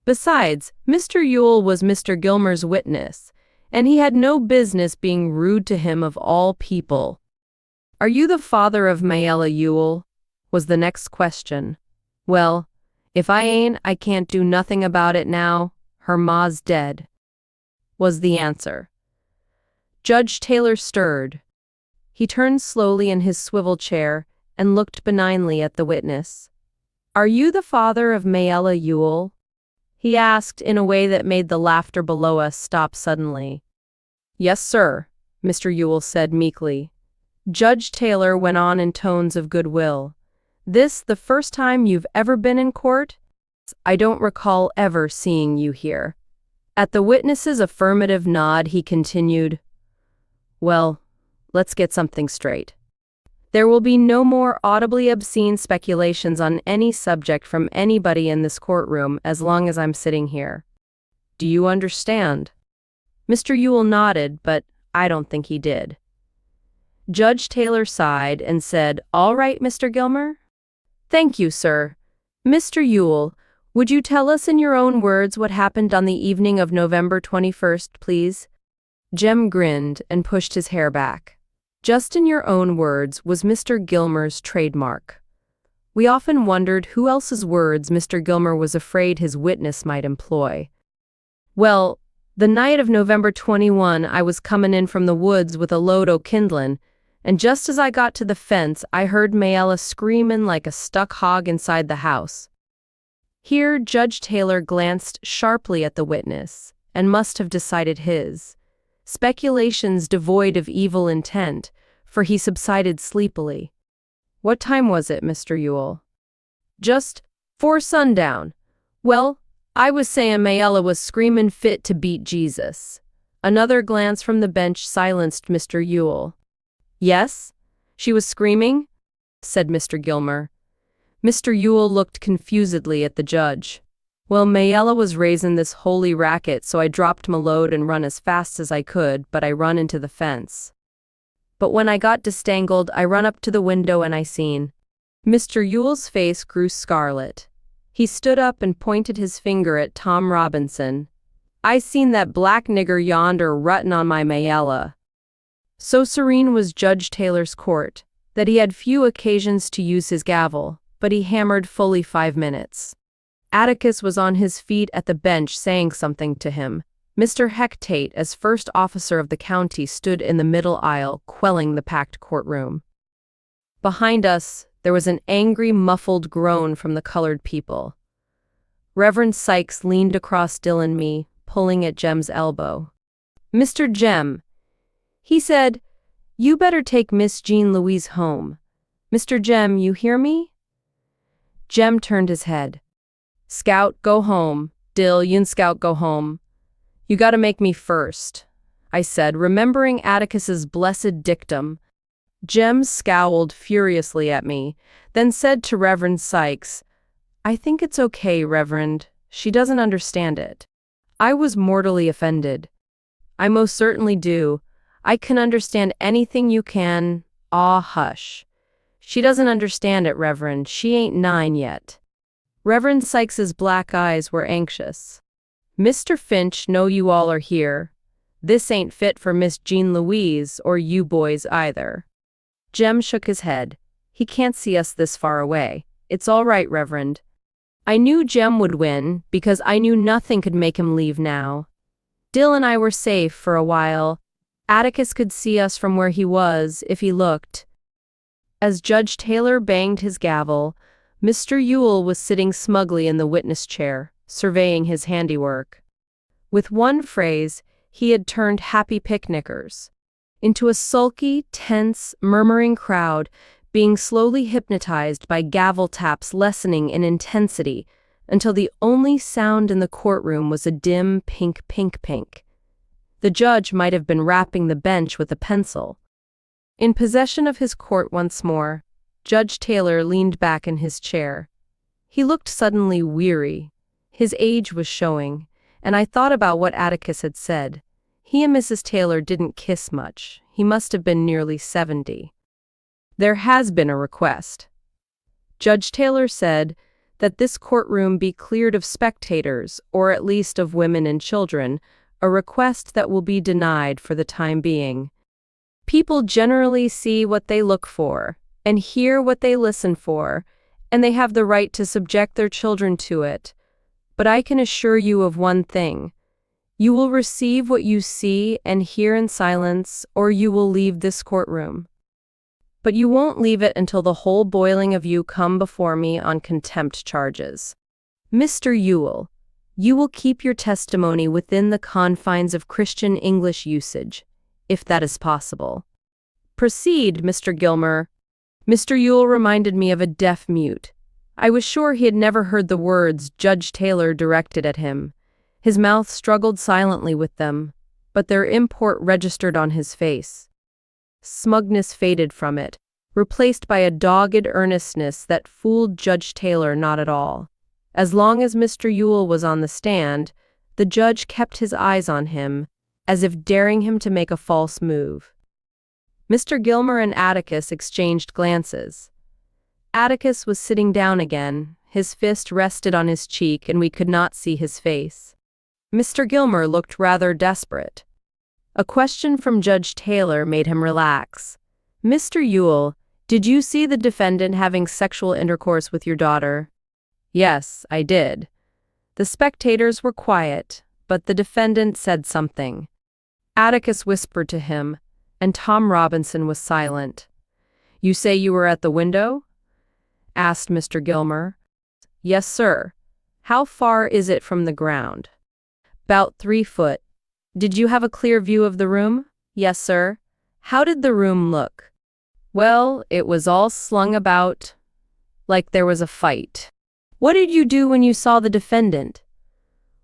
Besides, Mr. Ewell was Mr. Gilmer's witness, and he had no business being rude to him of all people. "Are you the father of Mayella Ewell?" was the next question. "Well, if I ain't, I can't do nothing about it now. Her ma's dead," was the answer. Judge Taylor stirred. He turned slowly in his swivel chair and looked benignly at the witness. "Are you the father of Mayella Ewell?" he asked in a way that made the laughter below us stop suddenly. "Yes, sir," Mr. Ewell said meekly. Judge Taylor went on in tones of goodwill. "This the first time you've ever been in court? I don't recall ever seeing you here." At the witness's affirmative nod, he continued, "Well, let's get something straight. There will be no more audibly obscene speculations on any subject from anybody in this courtroom as long as I'm sitting here. Do you understand?" Mr. Ewell nodded, but I don't think he did. Judge Taylor sighed and said, "All right, Mr. Gilmer?" "Thank you, sir. Mr. Ewell, would you tell us in your own words what happened on the evening of November 21st, please?" Jem grinned and pushed his hair back. "Just in your own words" was Mr. Gilmer's trademark. We often wondered who else's words Mr. Gilmer was afraid his witness might employ. "Well, the night of November 21, I was comin' in from the woods with a load o' kindlin', and just as I got to the fence, I heard Mayella screamin' like a stuck hog inside the house." Here Judge Taylor glanced sharply at the witness, and must have decided his speculations devoid of evil intent, for he subsided sleepily. "What time was it, Mr. Ewell?" "Just 'fore sundown. Well, I was sayin' Mayella was screamin' fit to beat Jesus." Another glance from the bench silenced Mr. Ewell. "Yes, she was screaming?" said Mr. Gilmer. Mr. Ewell looked confusedly at the judge. "Well, Mayella was raisin' this holy racket, so I dropped my load and run as fast as I could, but I run into the fence. But when I got distangled, I run up to the window and I seen." Mr. Ewell's face grew scarlet. He stood up and pointed his finger at Tom Robinson. "I seen that black nigger yonder ruttin' on my Mayella." So serene was Judge Taylor's court that he had few occasions to use his gavel, but he hammered fully 5 minutes. Atticus was on his feet at the bench saying something to him. Mr. Hectate, as first officer of the county, stood in the middle aisle, quelling the packed courtroom. Behind us, there was an angry, muffled groan from the colored people. Reverend Sykes leaned across Dill and me, pulling at Jem's elbow. "Mr. Jem," he said, "you better take Miss Jean Louise home. Mr. Jem, you hear me?" Jem turned his head. "Scout, go home. Dill, you and Scout go home. You gotta make me first," I said, remembering Atticus's blessed dictum. Jem scowled furiously at me, then said to Reverend Sykes, "I think it's okay, Reverend. She doesn't understand it." I was mortally offended. "I most certainly do. I can understand anything you can." "Aw, hush. She doesn't understand it, Reverend. She ain't 9 yet." Reverend Sykes's black eyes were anxious. "Mr. Finch, know you all are here. This ain't fit for Miss Jean Louise, or you boys either." Jem shook his head. "He can't see us this far away. It's all right, Reverend." I knew Jem would win, because I knew nothing could make him leave now. Dill and I were safe for a while. Atticus could see us from where he was, if he looked. As Judge Taylor banged his gavel, Mr. Ewell was sitting smugly in the witness chair, surveying his handiwork. With one phrase, he had turned happy picnickers into a sulky, tense, murmuring crowd, being slowly hypnotized by gavel taps lessening in intensity until the only sound in the courtroom was a dim pink. The judge might have been rapping the bench with a pencil. In possession of his court once more, Judge Taylor leaned back in his chair. He looked suddenly weary. His age was showing, and I thought about what Atticus had said. He and Mrs. Taylor didn't kiss much. He must have been nearly 70. There has been a request. Judge Taylor said that this courtroom be cleared of spectators, or at least of women and children, a request that will be denied for the time being. People generally see what they look for, and hear what they listen for, and they have the right to subject their children to it. But I can assure you of one thing. You will receive what you see and hear in silence, or you will leave this courtroom. But you won't leave it until the whole boiling of you come before me on contempt charges. Mr. Ewell, you will keep your testimony within the confines of Christian English usage, if that is possible. Proceed, Mr. Gilmer. Mr. Ewell reminded me of a deaf mute. I was sure he had never heard the words Judge Taylor directed at him. His mouth struggled silently with them, but their import registered on his face. Smugness faded from it, replaced by a dogged earnestness that fooled Judge Taylor not at all. As long as Mr. Ewell was on the stand, the judge kept his eyes on him, as if daring him to make a false move. Mr. Gilmer and Atticus exchanged glances. Atticus was sitting down again, his fist rested on his cheek and we could not see his face. Mr. Gilmer looked rather desperate. A question from Judge Taylor made him relax. Mr. Ewell, did you see the defendant having sexual intercourse with your daughter? Yes, I did. The spectators were quiet, but the defendant said something. Atticus whispered to him, and Tom Robinson was silent. You say you were at the window? Asked Mr. Gilmer. Yes, sir. How far is it from the ground? 'Bout 3 foot. Did you have a clear view of the room? Yes, sir. How did the room look? Well, it was all slung about, like there was a fight. What did you do when you saw the defendant?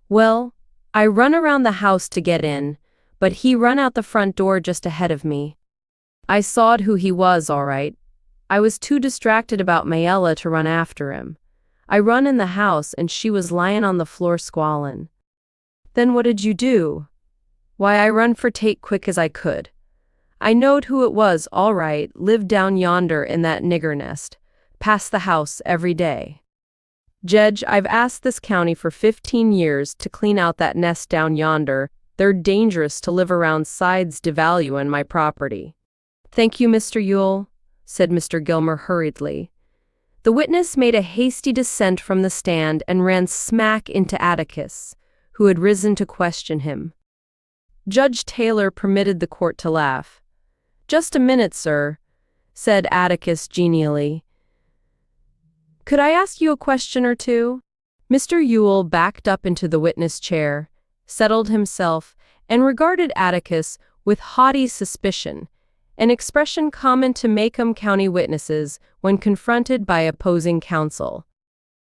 Well, I run around the house to get in, but he run out the front door just ahead of me. I sawed who he was, all right. I was too distracted about Mayella to run after him. I run in the house and she was lying on the floor squallin'. Then what did you do? Why, I run for Tate quick as I could. I knowed who it was, all right, lived down yonder in that nigger nest, past the house every day. Jedge, I've asked this county for 15 years to clean out that nest down yonder. They're dangerous to live around sides devaluing my property. Thank you, Mr. Ewell, said Mr. Gilmer hurriedly. The witness made a hasty descent from the stand and ran smack into Atticus, who had risen to question him. Judge Taylor permitted the court to laugh. Just a minute, sir, said Atticus genially. Could I ask you a question or two? Mr. Ewell backed up into the witness chair, settled himself, and regarded Atticus with haughty suspicion, an expression common to Macomb County witnesses when confronted by opposing counsel.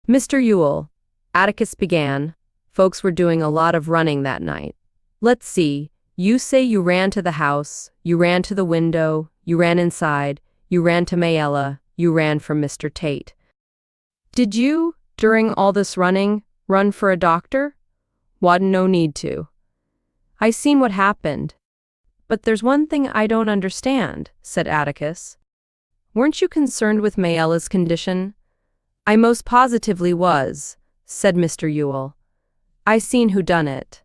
Mr. Ewell, Atticus began, folks were doing a lot of running that night. Let's see, you say you ran to the house, you ran to the window, you ran inside, you ran to Mayella, you ran from Mr. Tate. Did you, during all this running, run for a doctor? Wa'dn't no need to. I seen what happened. But there's one thing I don't understand, said Atticus. Weren't you concerned with Mayella's condition? I most positively was, said Mr. Ewell. I seen who done it.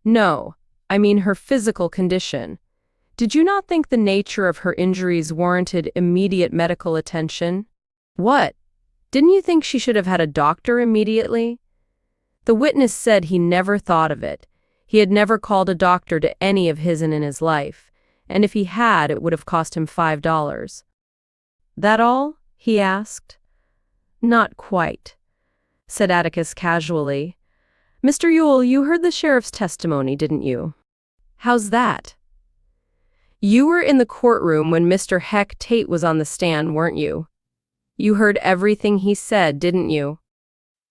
No, I mean her physical condition. Did you not think the nature of her injuries warranted immediate medical attention? What? Didn't you think she should have had a doctor immediately? The witness said he never thought of it. He had never called a doctor to any of his in his life, and if he had, it would have cost him $5. That all? He asked. Not quite, said Atticus casually. Mr. Ewell, you heard the sheriff's testimony, didn't you? How's that? You were in the courtroom when Mr. Heck Tate was on the stand, weren't you? You heard everything he said, didn't you?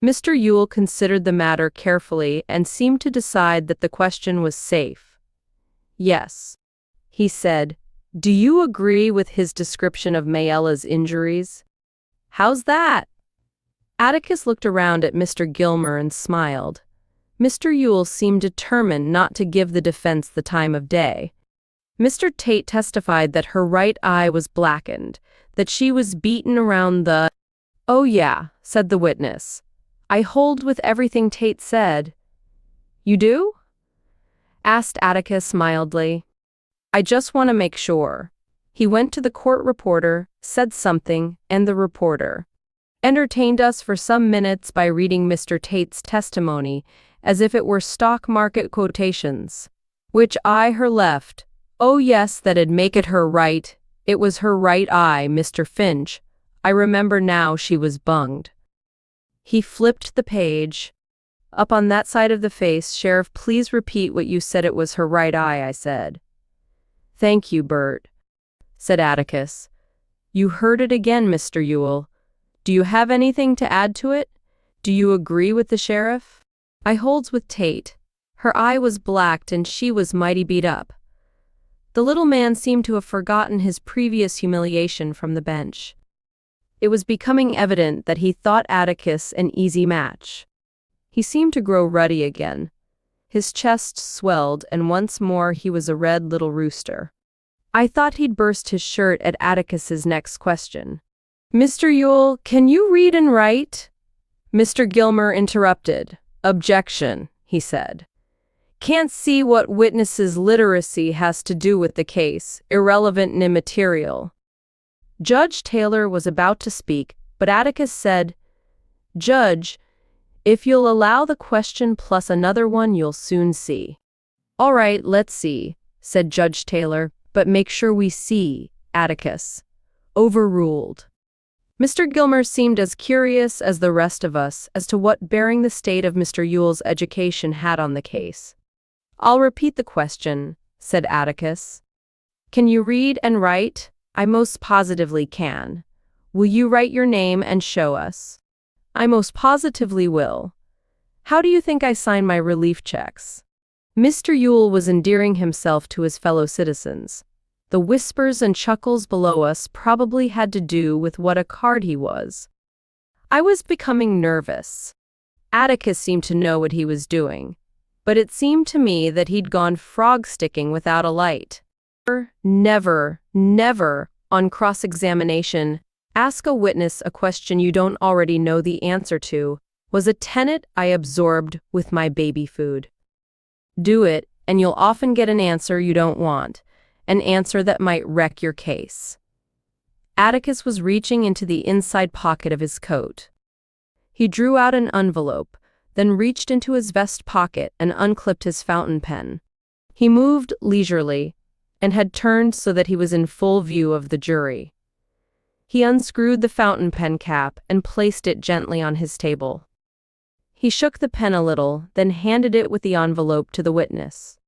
Mr. Ewell considered the matter carefully and seemed to decide that the question was safe. Yes. He said, "Do you agree with his description of Maella's injuries?" "How's that?" Atticus looked around at Mr. Gilmer and smiled. Mr. Yule seemed determined not to give the defense the time of day. Mr. Tate testified that her right eye was blackened, that she was beaten around the— "Oh yeah," said the witness. "I hold with everything Tate said." "You do?" asked Atticus mildly. "I just want to make sure." He went to the court reporter, said something, and the reporter entertained us for some minutes by reading Mr. Tate's testimony as if it were stock market quotations. "Which eye her left? Oh yes, that'd make it her right. It was her right eye, Mr. Finch. I remember now, she was bunged." He flipped the page. "Up on that side of the face, Sheriff, please repeat what you said it was her right eye," I said. "Thank you, Bert," said Atticus. "You heard it again, Mr. Yule. Do you have anything to add to it? Do you agree with the sheriff?" "I holds with Tate. Her eye was blacked and she was mighty beat up." The little man seemed to have forgotten his previous humiliation from the bench. It was becoming evident that he thought Atticus an easy match. He seemed to grow ruddy again. His chest swelled, and once more he was a red little rooster. I thought he'd burst his shirt at Atticus's next question. "Mr. Yule, can you read and write?" Mr. Gilmer interrupted. "Objection," he said. "Can't see what witness's literacy has to do with the case. Irrelevant and immaterial." Judge Taylor was about to speak, but Atticus said, "Judge, if you'll allow the question plus another one, you'll soon see." "All right, let's see," said Judge Taylor, "but make sure we see, Atticus." Overruled. Mr. Gilmer seemed as curious as the rest of us as to what bearing the state of Mr. Yule's education had on the case. "I'll repeat the question," said Atticus. "Can you read and write?" "I most positively can." "Will you write your name and show us?" "I most positively will." "How do you think I sign my relief checks?" Mr. Yule was endearing himself to his fellow citizens. The whispers and chuckles below us probably had to do with what a card he was. I was becoming nervous. Atticus seemed to know what he was doing, but it seemed to me that he'd gone frog-sticking without a light. Never, never, on cross-examination, ask a witness a question you don't already know the answer to, was a tenet I absorbed with my baby food. Do it, and you'll often get an answer you don't want, an answer that might wreck your case. Atticus was reaching into the inside pocket of his coat. He drew out an envelope, then reached into his vest pocket and unclipped his fountain pen. He moved leisurely, and had turned so that he was in full view of the jury. He unscrewed the fountain pen cap and placed it gently on his table. He shook the pen a little, then handed it with the envelope to the witness.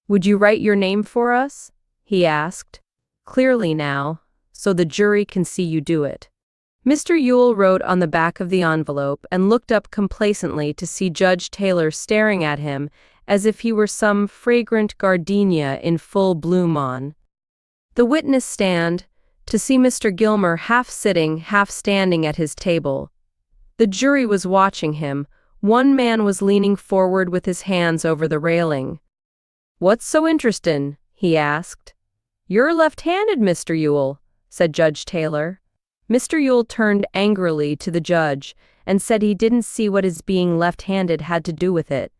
"Would you write your name for us?" he asked. "Clearly now, so the jury can see you do it." Mr. Yule wrote on the back of the envelope and looked up complacently to see Judge Taylor staring at him as if he were some fragrant gardenia in full bloom on the witness stand, to see Mr. Gilmer half sitting, half standing at his table. The jury was watching him. One man was leaning forward with his hands over the railing. "What's so interesting?" he asked. "You're left-handed, Mr. Yule," said Judge Taylor. Mr. Yule turned angrily to the judge and said he didn't see what his being left-handed had to do with it.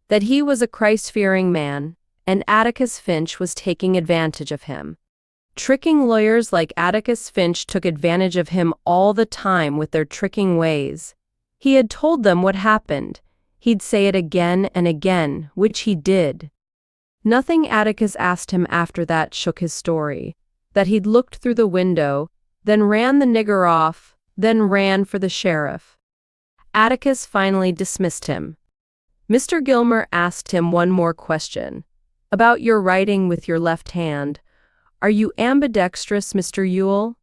That he was a Christ-fearing man, and Atticus Finch was taking advantage of him. Tricking lawyers like Atticus Finch took advantage of him all the time with their tricking ways. He had told them what happened. He'd say it again and again, which he did. Nothing Atticus asked him after that shook his story. That he'd looked through the window, then ran the nigger off, then ran for the sheriff. Atticus finally dismissed him. Mr. Gilmer asked him one more question. "About your writing with your left hand. Are you ambidextrous, Mr. Yule?"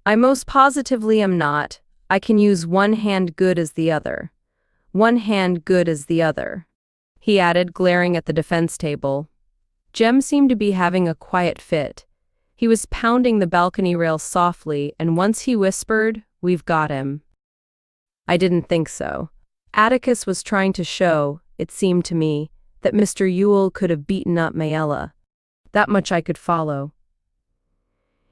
"I most positively am not. I can use one hand good as the other." "One hand good as the other," he added, glaring at the defense table. Jem seemed to be having a quiet fit. He was pounding the balcony rail softly, and once he whispered, "We've got him." I didn't think so. Atticus was trying to show, it seemed to me, that Mr. Yule could have beaten up Mayella. That much I could follow.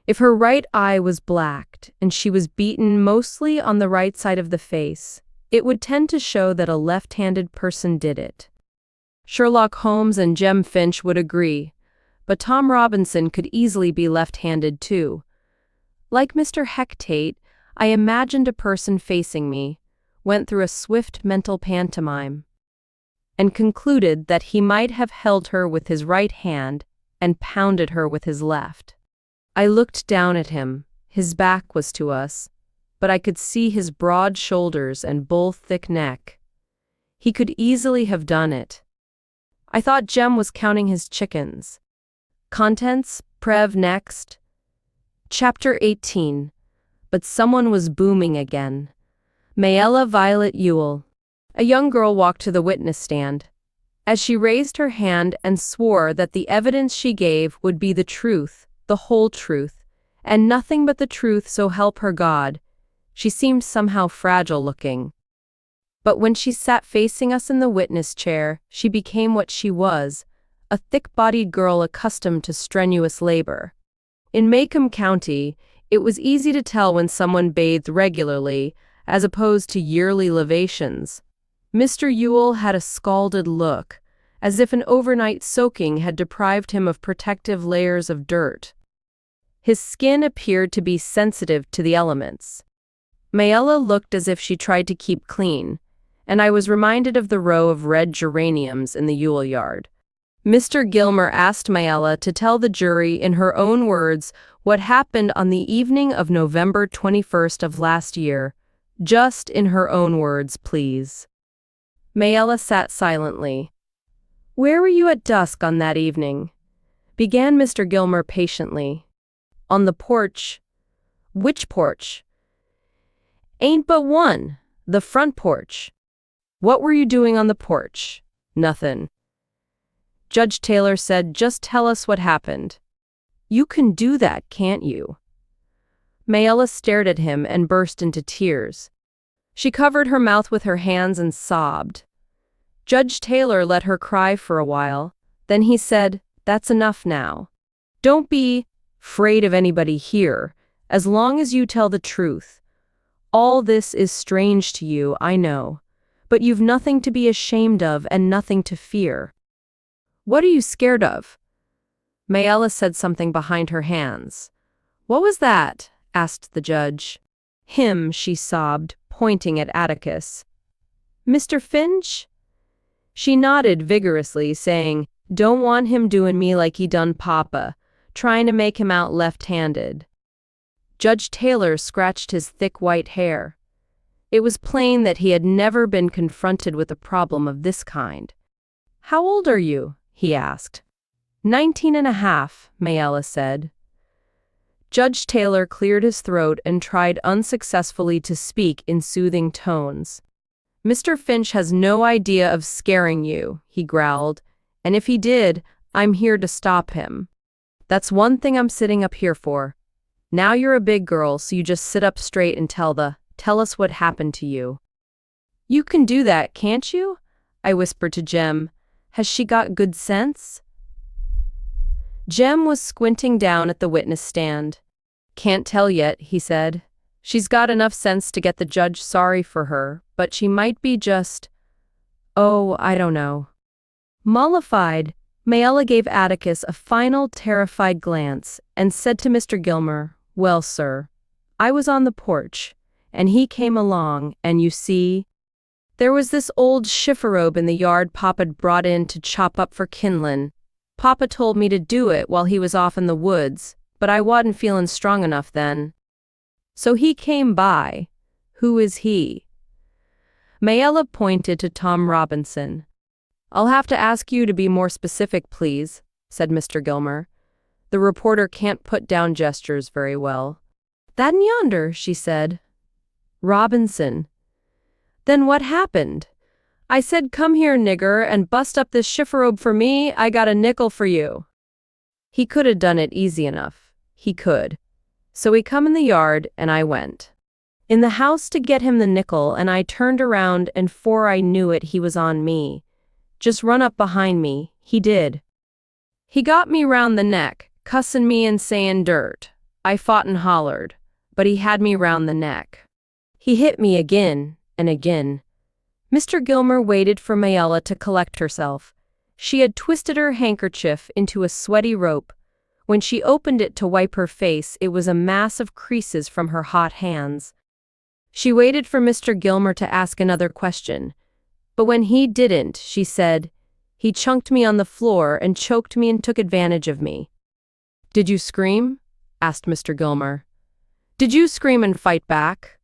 If her right eye was blacked, and she was beaten mostly on the right side of the face, it would tend to show that a left-handed person did it. Sherlock Holmes and Jem Finch would agree, but Tom Robinson could easily be left-handed too. Like Mr. Hecate, I imagined a person facing me, went through a swift mental pantomime, and concluded that he might have held her with his right hand and pounded her with his left. I looked down at him. His back was to us, but I could see his broad shoulders and bull-thick neck. He could easily have done it. I thought Jem was counting his chickens. Contents, Prev next. Chapter 18. But someone was booming again. Mayella Violet Ewell. A young girl walked to the witness stand. As she raised her hand and swore that the evidence she gave would be the truth, the whole truth, and nothing but the truth, so help her God, she seemed somehow fragile-looking. But when she sat facing us in the witness chair, she became what she was, a thick-bodied girl accustomed to strenuous labor. In Macomb County, it was easy to tell when someone bathed regularly, as opposed to yearly libations. Mr. Yule had a scalded look, as if an overnight soaking had deprived him of protective layers of dirt. His skin appeared to be sensitive to the elements. Mayella looked as if she tried to keep clean, and I was reminded of the row of red geraniums in the Yule yard. Mr. Gilmer asked Mayella to tell the jury in her own words what happened on the evening of November 21st of last year. Just in her own words, please. Mayella sat silently. "Where were you at dusk on that evening?" began Mr. Gilmer patiently. "On the porch." "Which porch?" "Ain't but one, the front porch." "What were you doing on the porch?" "Nothin'." Judge Taylor said, "Just tell us what happened." "You can do that, can't you?" Mayella stared at him and burst into tears. She covered her mouth with her hands and sobbed. Judge Taylor let her cry for a while, then he said, "That's enough now. Don't be afraid of anybody here, as long as you tell the truth. All this is strange to you, I know, but you've nothing to be ashamed of and nothing to fear." "What are you scared of?" Mayella said something behind her hands. "What was that?" asked the judge. "Him," she sobbed, pointing at Atticus. "Mr. Finch?" She nodded vigorously, saying, "Don't want him doing me like he done Papa, trying to make him out left-handed." Judge Taylor scratched his thick white hair. It was plain that he had never been confronted with a problem of this kind. "How old are you?" he asked. 19 and a half, Mayella said. Judge Taylor cleared his throat and tried unsuccessfully to speak in soothing tones. "Mr. Finch has no idea of scaring you," he growled, "and if he did, I'm here to stop him. That's one thing I'm sitting up here for. Now you're a big girl, so you just sit up straight and tell us what happened to you." "You can do that, can't you?" I whispered to Jem. "Has she got good sense?" Jem was squinting down at the witness stand. "Can't tell yet," he said. "She's got enough sense to get the judge sorry for her, but she might be just... oh, I don't know." Mollified, Mayella gave Atticus a final terrified glance and said to Mr. Gilmer, "Well, sir, I was on the porch, and he came along, and you see, there was this old chifforobe in the yard Papa'd brought in to chop up for kindlin'. Papa told me to do it while he was off in the woods, but I wasn't feelin' strong enough then. So he came by." "Who is he?" Mayella pointed to Tom Robinson. "I'll have to ask you to be more specific, please," said Mr. Gilmer. "The reporter can't put down gestures very well." "That in yonder," she said. "Robinson." "Then what happened?" "I said, 'Come here, nigger, and bust up this chifforobe for me. I got a nickel for you.'" He could have done it easy enough. He could. So he come in the yard, and I went in the house to get him the nickel, and I turned around, and 'fore I knew it, he was on me. Just run up behind me, he did. He got me round the neck, cussin' me and sayin' dirt. I fought and hollered, but he had me round the neck. He hit me agin and agin. Mr. Gilmer waited for Mayella to collect herself. She had twisted her handkerchief into a sweaty rope. When she opened it to wipe her face, it was a mass of creases from her hot hands. She waited for Mr. Gilmer to ask another question, but when he didn't, she said, "He chunked me on the floor and choked me and took advantage of me." "Did you scream?" asked Mr. Gilmer. "Did you scream and fight back?"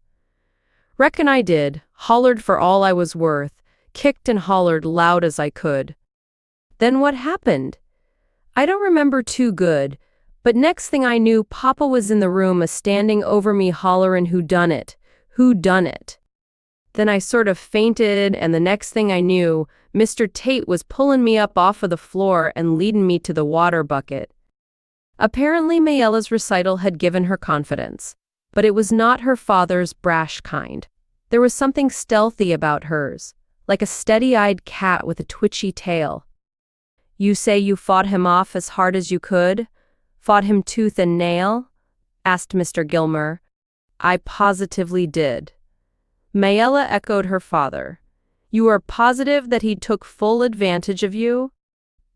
"Reckon I did, hollered for all I was worth, kicked and hollered loud as I could." "Then what happened?" "I don't remember too good, but next thing I knew, Papa was in the room a-standing over me hollerin' who done it, who done it. Then I sort of fainted, and the next thing I knew, Mr. Tate was pullin' me up off of the floor and leadin' me to the water bucket." Apparently Mayella's recital had given her confidence, but it was not her father's brash kind. There was something stealthy about hers, like a steady-eyed cat with a twitchy tail. "You say you fought him off as hard as you could? Fought him tooth and nail?" asked Mr. Gilmer. "I positively did." Mayella echoed her father. "You are positive that he took full advantage of you?"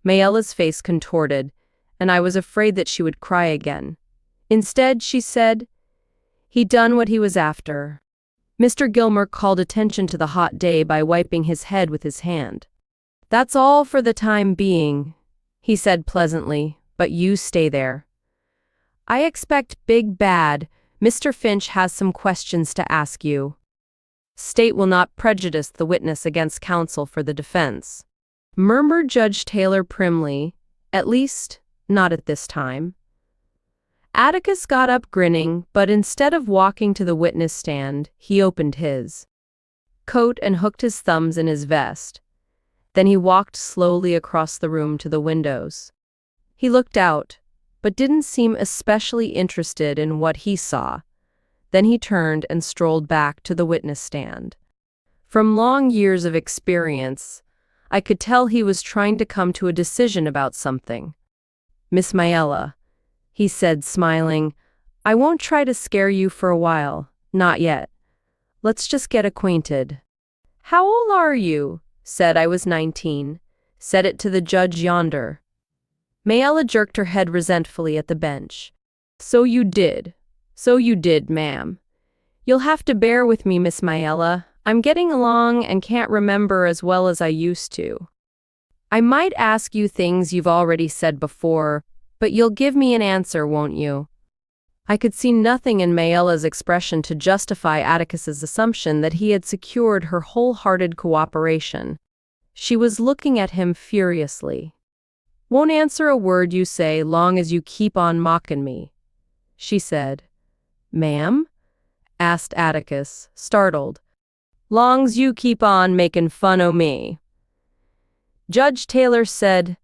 Mayella's face contorted, and I was afraid that she would cry again. Instead, she said, "He done what he was after." Mr. Gilmer called attention to the hot day by wiping his head with his hand. "That's all for the time being," he said pleasantly, "but you stay there. I expect Big Bad, Mr. Finch has some questions to ask you. State will not prejudice the witness against counsel for the defense," murmured Judge Taylor primly, "at least, not at this time." Atticus got up grinning, but instead of walking to the witness stand, he opened his coat and hooked his thumbs in his vest. Then he walked slowly across the room to the windows. He looked out, but didn't seem especially interested in what he saw. Then he turned and strolled back to the witness stand. From long years of experience, I could tell he was trying to come to a decision about something. "Miss Mayella," he said, smiling, "I won't try to scare you for a while, not yet. Let's just get acquainted." "How old are you?" Said I was 19. Said it to the judge yonder. Mayella jerked her head resentfully at the bench. So you did, ma'am. You'll have to bear with me, Miss Mayella. I'm getting along and can't remember as well as I used to. I might ask you things you've already said before, but you'll give me an answer, won't you?" I could see nothing in Mayella's expression to justify Atticus's assumption that he had secured her wholehearted cooperation. She was looking at him furiously. "Won't answer a word you say long as you keep on mocking me," she said. "Ma'am?" asked Atticus, startled. "Long's you keep on making fun o' me." Judge Taylor said,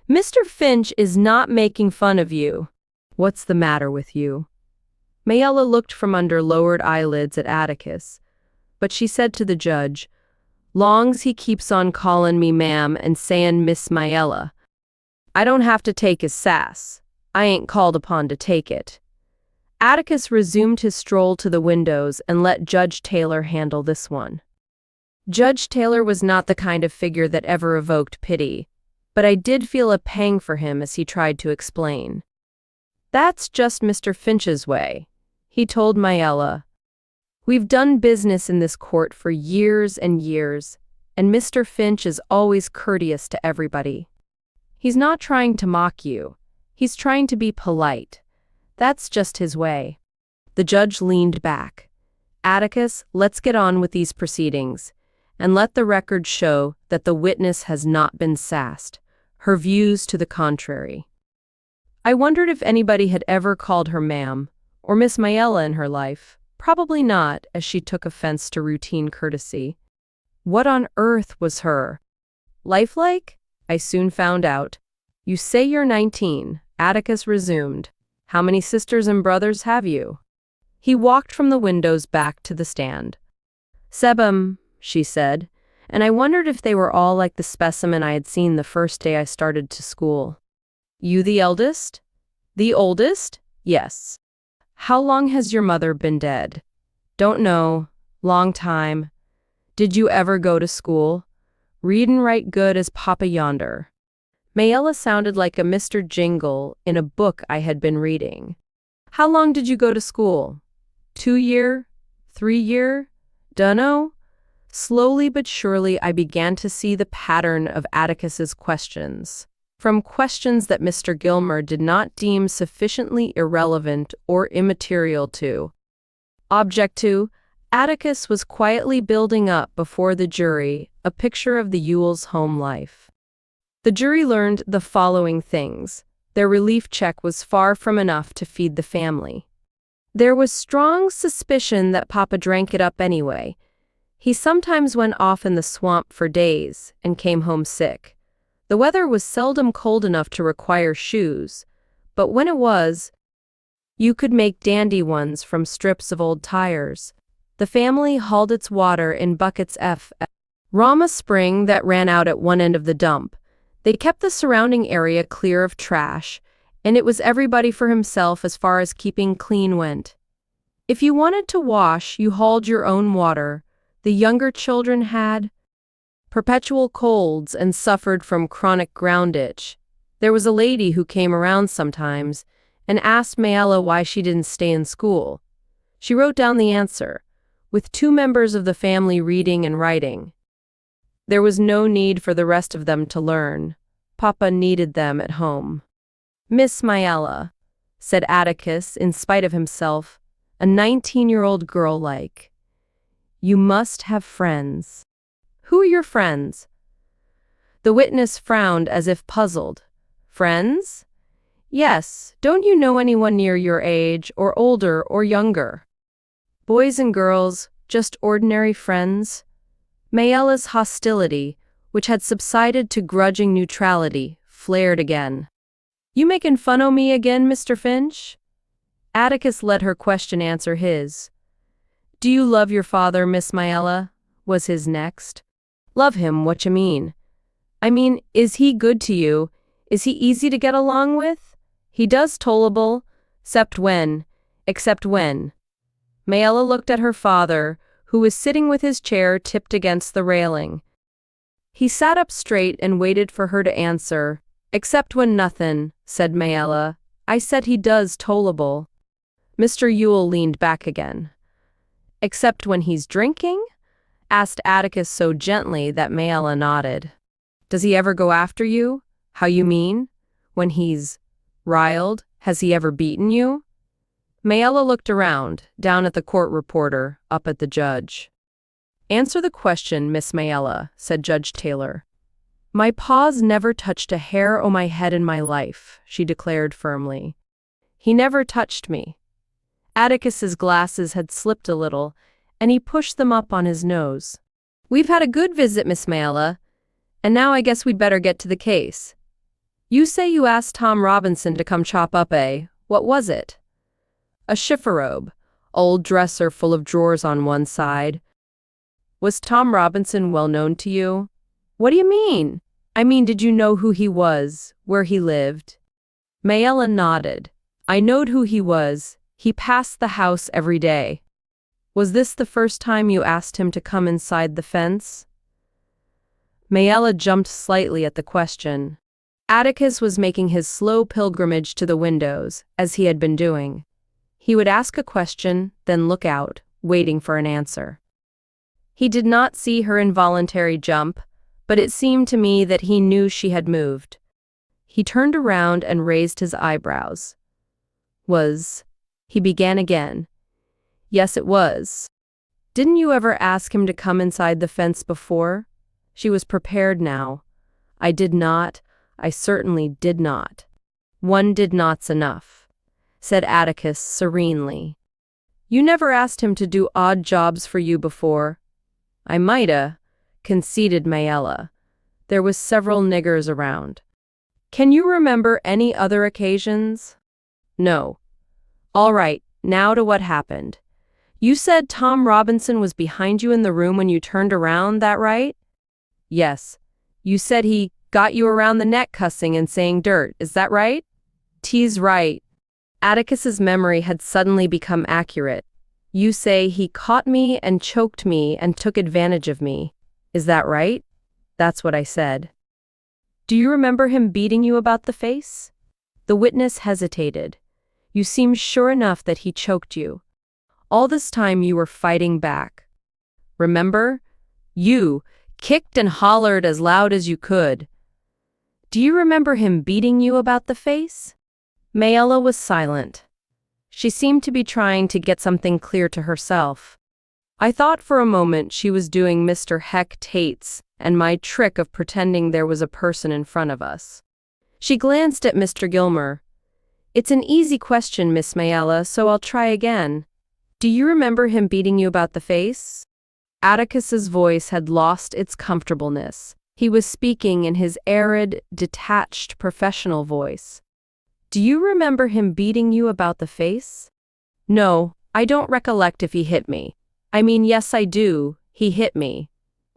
"Mr. Finch is not making fun of you. What's the matter with you?" Mayella looked from under lowered eyelids at Atticus, but she said to the judge, "Long's he keeps on callin' me ma'am and sayin' Miss Mayella. I don't have to take his sass. I ain't called upon to take it." Atticus resumed his stroll to the windows and let Judge Taylor handle this one. Judge Taylor was not the kind of figure that ever evoked pity, but I did feel a pang for him as he tried to explain. "That's just Mr. Finch's way," he told Mayella. "We've done business in this court for years and years, and Mr. Finch is always courteous to everybody. He's not trying to mock you. He's trying to be polite. That's just his way." The judge leaned back. "Atticus, let's get on with these proceedings, and let the record show that the witness has not been sassed, her views to the contrary." I wondered if anybody had ever called her ma'am or Miss Mayella in her life. Probably not, as she took offense to routine courtesy. What on earth was her life like? I soon found out. "You say you're 19. Atticus resumed. How many sisters and brothers have you? He walked from the windows back to the stand. 7, she said, and I wondered if they were all like the specimen I had seen the first day I started to school. You the eldest? The oldest? Yes. How long has your mother been dead? Don't know. Long time. Did you ever go to school? Read and write good as Papa yonder. Mayella sounded like a Mr. Jingle in a book I had been reading. How long did you go to school? 2 year? 3 year? Dunno? Slowly but surely I began to see the pattern of Atticus's questions. From questions that Mr. Gilmer did not deem sufficiently irrelevant or immaterial to. Object 2. Atticus was quietly building up before the jury a picture of the Ewells' home life. The jury learned the following things. Their relief check was far from enough to feed the family. There was strong suspicion that Papa drank it up anyway. He sometimes went off in the swamp for days and came home sick. The weather was seldom cold enough to require shoes, but when it was, you could make dandy ones from strips of old tires. The family hauled its water in buckets from a spring that ran out at one end of the dump. They kept the surrounding area clear of trash, and it was everybody for himself as far as keeping clean went. If you wanted to wash, you hauled your own water. The younger children had perpetual colds and suffered from chronic ground itch. There was a lady who came around sometimes and asked Mayella why she didn't stay in school. She wrote down the answer, with 2 members of the family reading and writing. There was no need for the rest of them to learn. Papa needed them at home. Miss Mayella, said Atticus in spite of himself, a 19-year-old girl like. You must have friends. Who are your friends? The witness frowned as if puzzled. Friends? Yes, don't you know anyone near your age, or older or younger? Boys and girls, just ordinary friends? Mayella's hostility, which had subsided to grudging neutrality, flared again. You making fun o' me again, Mr. Finch? Atticus let her question answer his. Do you love your father, Miss Mayella? Was his next. Love him, whatcha mean? I mean, is he good to you? Is he easy to get along with? He does tolerable, except when. Mayella looked at her father, who was sitting with his chair tipped against the railing. He sat up straight and waited for her to answer. Except when nothin', said Mayella. I said he does tolerable. Mr. Ewell leaned back again. Except when he's drinking? Asked Atticus so gently that Mayella nodded. Does he ever go after you? How you mean? When he's riled? Has he ever beaten you? Mayella looked around, down at the court reporter, up at the judge. Answer the question, Miss Mayella, said Judge Taylor. My paws never touched a hair o' my head in my life, she declared firmly. He never touched me. Atticus's glasses had slipped a little, and he pushed them up on his nose. We've had a good visit, Miss Mayella, and now I guess we'd better get to the case. You say you asked Tom Robinson to come chop up what was it? A chifforobe, old dresser full of drawers on one side. Was Tom Robinson well known to you? What do you mean? I mean, did you know who he was, where he lived? Mayella nodded. I knowed who he was. He passed the house every day. Was this the first time you asked him to come inside the fence? Mayella jumped slightly at the question. Atticus was making his slow pilgrimage to the windows, as he had been doing. He would ask a question, then look out, waiting for an answer. He did not see her involuntary jump, but it seemed to me that he knew she had moved. He turned around and raised his eyebrows. He began again. Yes, it was. Didn't you ever ask him to come inside the fence before? She was prepared now. I did not. I certainly did not. One did not's enough, said Atticus serenely. You never asked him to do odd jobs for you before. I mighta, conceded Mayella. There was several niggers around. Can you remember any other occasions? No. All right, now to what happened. You said Tom Robinson was behind you in the room when you turned around, that right? Yes. You said he got you around the neck cussing and saying dirt, is that right? T's right. Atticus's memory had suddenly become accurate. You say he caught me and choked me and took advantage of me. Is that right? That's what I said. Do you remember him beating you about the face? The witness hesitated. You seem sure enough that he choked you. All this time you were fighting back. Remember? You kicked and hollered as loud as you could. Do you remember him beating you about the face? Mayella was silent. She seemed to be trying to get something clear to herself. I thought for a moment she was doing Mr. Heck Tate's and my trick of pretending there was a person in front of us. She glanced at Mr. Gilmer. It's an easy question, Miss Mayella, so I'll try again. Do you remember him beating you about the face? Atticus's voice had lost its comfortableness. He was speaking in his arid, detached, professional voice. Do you remember him beating you about the face? No, I don't recollect if he hit me. I mean, yes, I do. He hit me.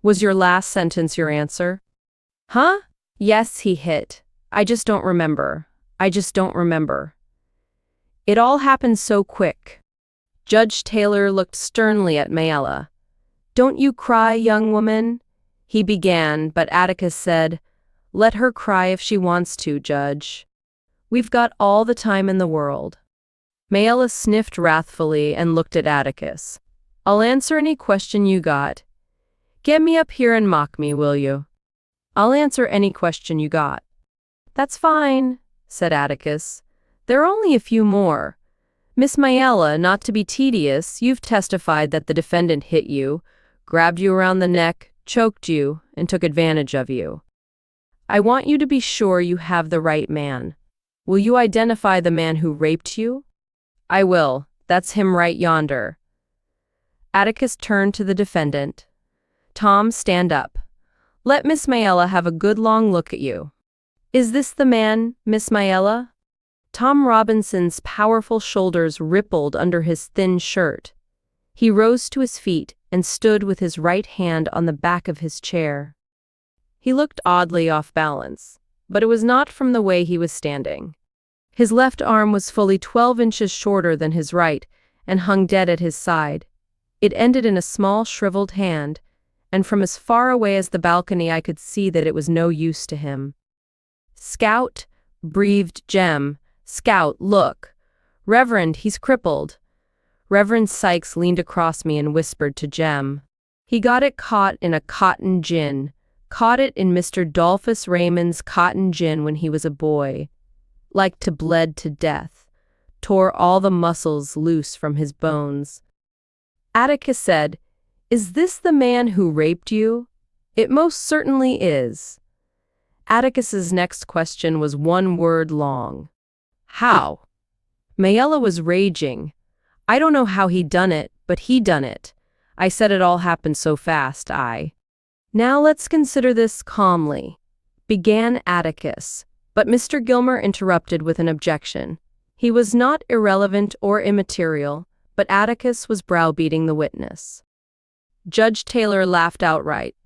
Was your last sentence your answer? Huh? Yes, he hit. I just don't remember. It all happened so quick. Judge Taylor looked sternly at Mayella. Don't you cry, young woman? He began, but Atticus said, Let her cry if she wants to, Judge. We've got all the time in the world. Mayella sniffed wrathfully and looked at Atticus. I'll answer any question you got. Get me up here and mock me, will you? I'll answer any question you got. That's fine, said Atticus. There are only a few more. Miss Mayella, not to be tedious, you've testified that the defendant hit you, grabbed you around the neck, choked you, and took advantage of you. I want you to be sure you have the right man. Will you identify the man who raped you? I will. That's him right yonder. Atticus turned to the defendant. Tom, stand up. Let Miss Mayella have a good long look at you. Is this the man, Miss Mayella? Tom Robinson's powerful shoulders rippled under his thin shirt. He rose to his feet and stood with his right hand on the back of his chair. He looked oddly off balance, but it was not from the way he was standing. His left arm was fully 12 inches shorter than his right and hung dead at his side. It ended in a small shriveled hand, and from as far away as the balcony I could see that it was no use to him. Scout, breathed Jem. Scout, look. Reverend, he's crippled. Reverend Sykes leaned across me and whispered to Jem. He got it caught in a cotton gin. Caught it in Mr. Dolphus Raymond's cotton gin when he was a boy. Like to bled to death. Tore all the muscles loose from his bones. Atticus said, Is this the man who raped you? It most certainly is. Atticus's next question was one word long. How? Mayella was raging. I don't know how he done it, but he done it. I said it all happened so fast, Now let's consider this calmly, began Atticus, but Mr. Gilmer interrupted with an objection. He was not irrelevant or immaterial, but Atticus was browbeating the witness. Judge Taylor laughed outright.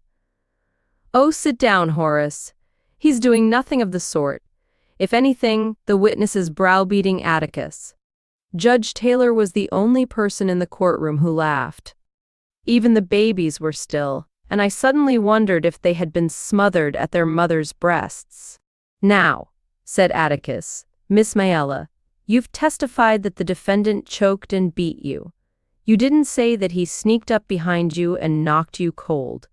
Oh, sit down, Horace. He's doing nothing of the sort. If anything, the witness is browbeating Atticus. Judge Taylor was the only person in the courtroom who laughed. Even the babies were still, and I suddenly wondered if they had been smothered at their mother's breasts. Now, said Atticus, Miss Mayella, you've testified that the defendant choked and beat you. You didn't say that he sneaked up behind you and knocked you cold.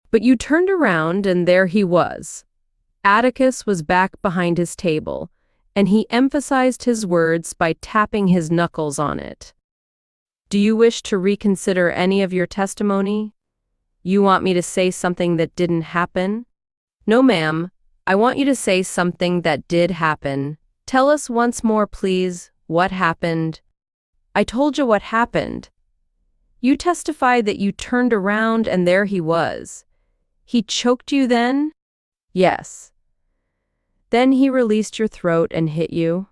But you turned around and there he was. Atticus was back behind his table, and he emphasized his words by tapping his knuckles on it. Do you wish to reconsider any of your testimony? You want me to say something that didn't happen? No, ma'am. I want you to say something that did happen. Tell us once more, please, what happened. I told you what happened. You testified that you turned around and there he was. He choked you then? Yes. Then he released your throat and hit you?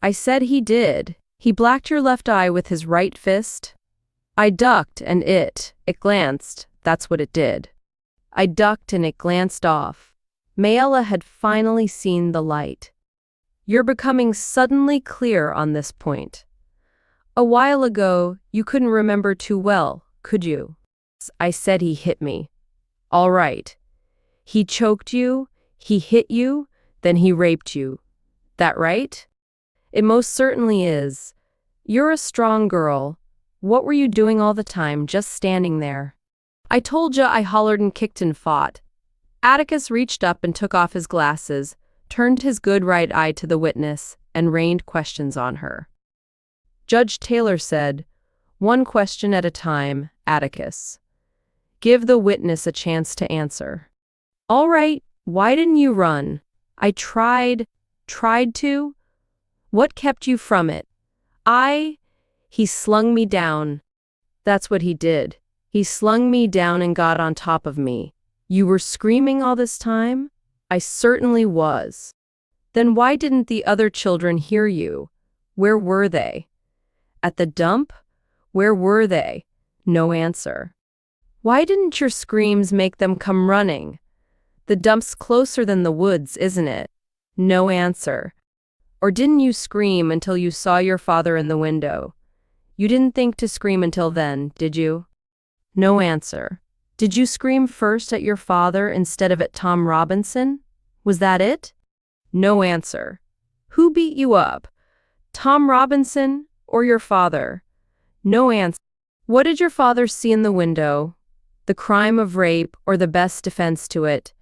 I said he did. He blacked your left eye with his right fist? I ducked and it glanced. That's what it did. I ducked and it glanced off. Mayella had finally seen the light. You're becoming suddenly clear on this point. A while ago, you couldn't remember too well, could you? I said he hit me. All right. He choked you, he hit you, then he raped you. That right? It most certainly is. You're a strong girl. What were you doing all the time, just standing there? I told ya, I hollered and kicked and fought. Atticus reached up and took off his glasses, turned his good right eye to the witness, and rained questions on her. Judge Taylor said, "One question at a time, Atticus. Give the witness a chance to answer." All right, why didn't you run? I tried to? What kept you from it? He slung me down. That's what he did. He slung me down and got on top of me. You were screaming all this time? I certainly was. Then why didn't the other children hear you? Where were they? At the dump? Where were they? No answer. Why didn't your screams make them come running? The dump's closer than the woods, isn't it? No answer. Or didn't you scream until you saw your father in the window? You didn't think to scream until then, did you? No answer. Did you scream first at your father instead of at Tom Robinson? Was that it? No answer. Who beat you up? Tom Robinson or your father? No answer. What did your father see in the window? The crime of rape or the best defense to it?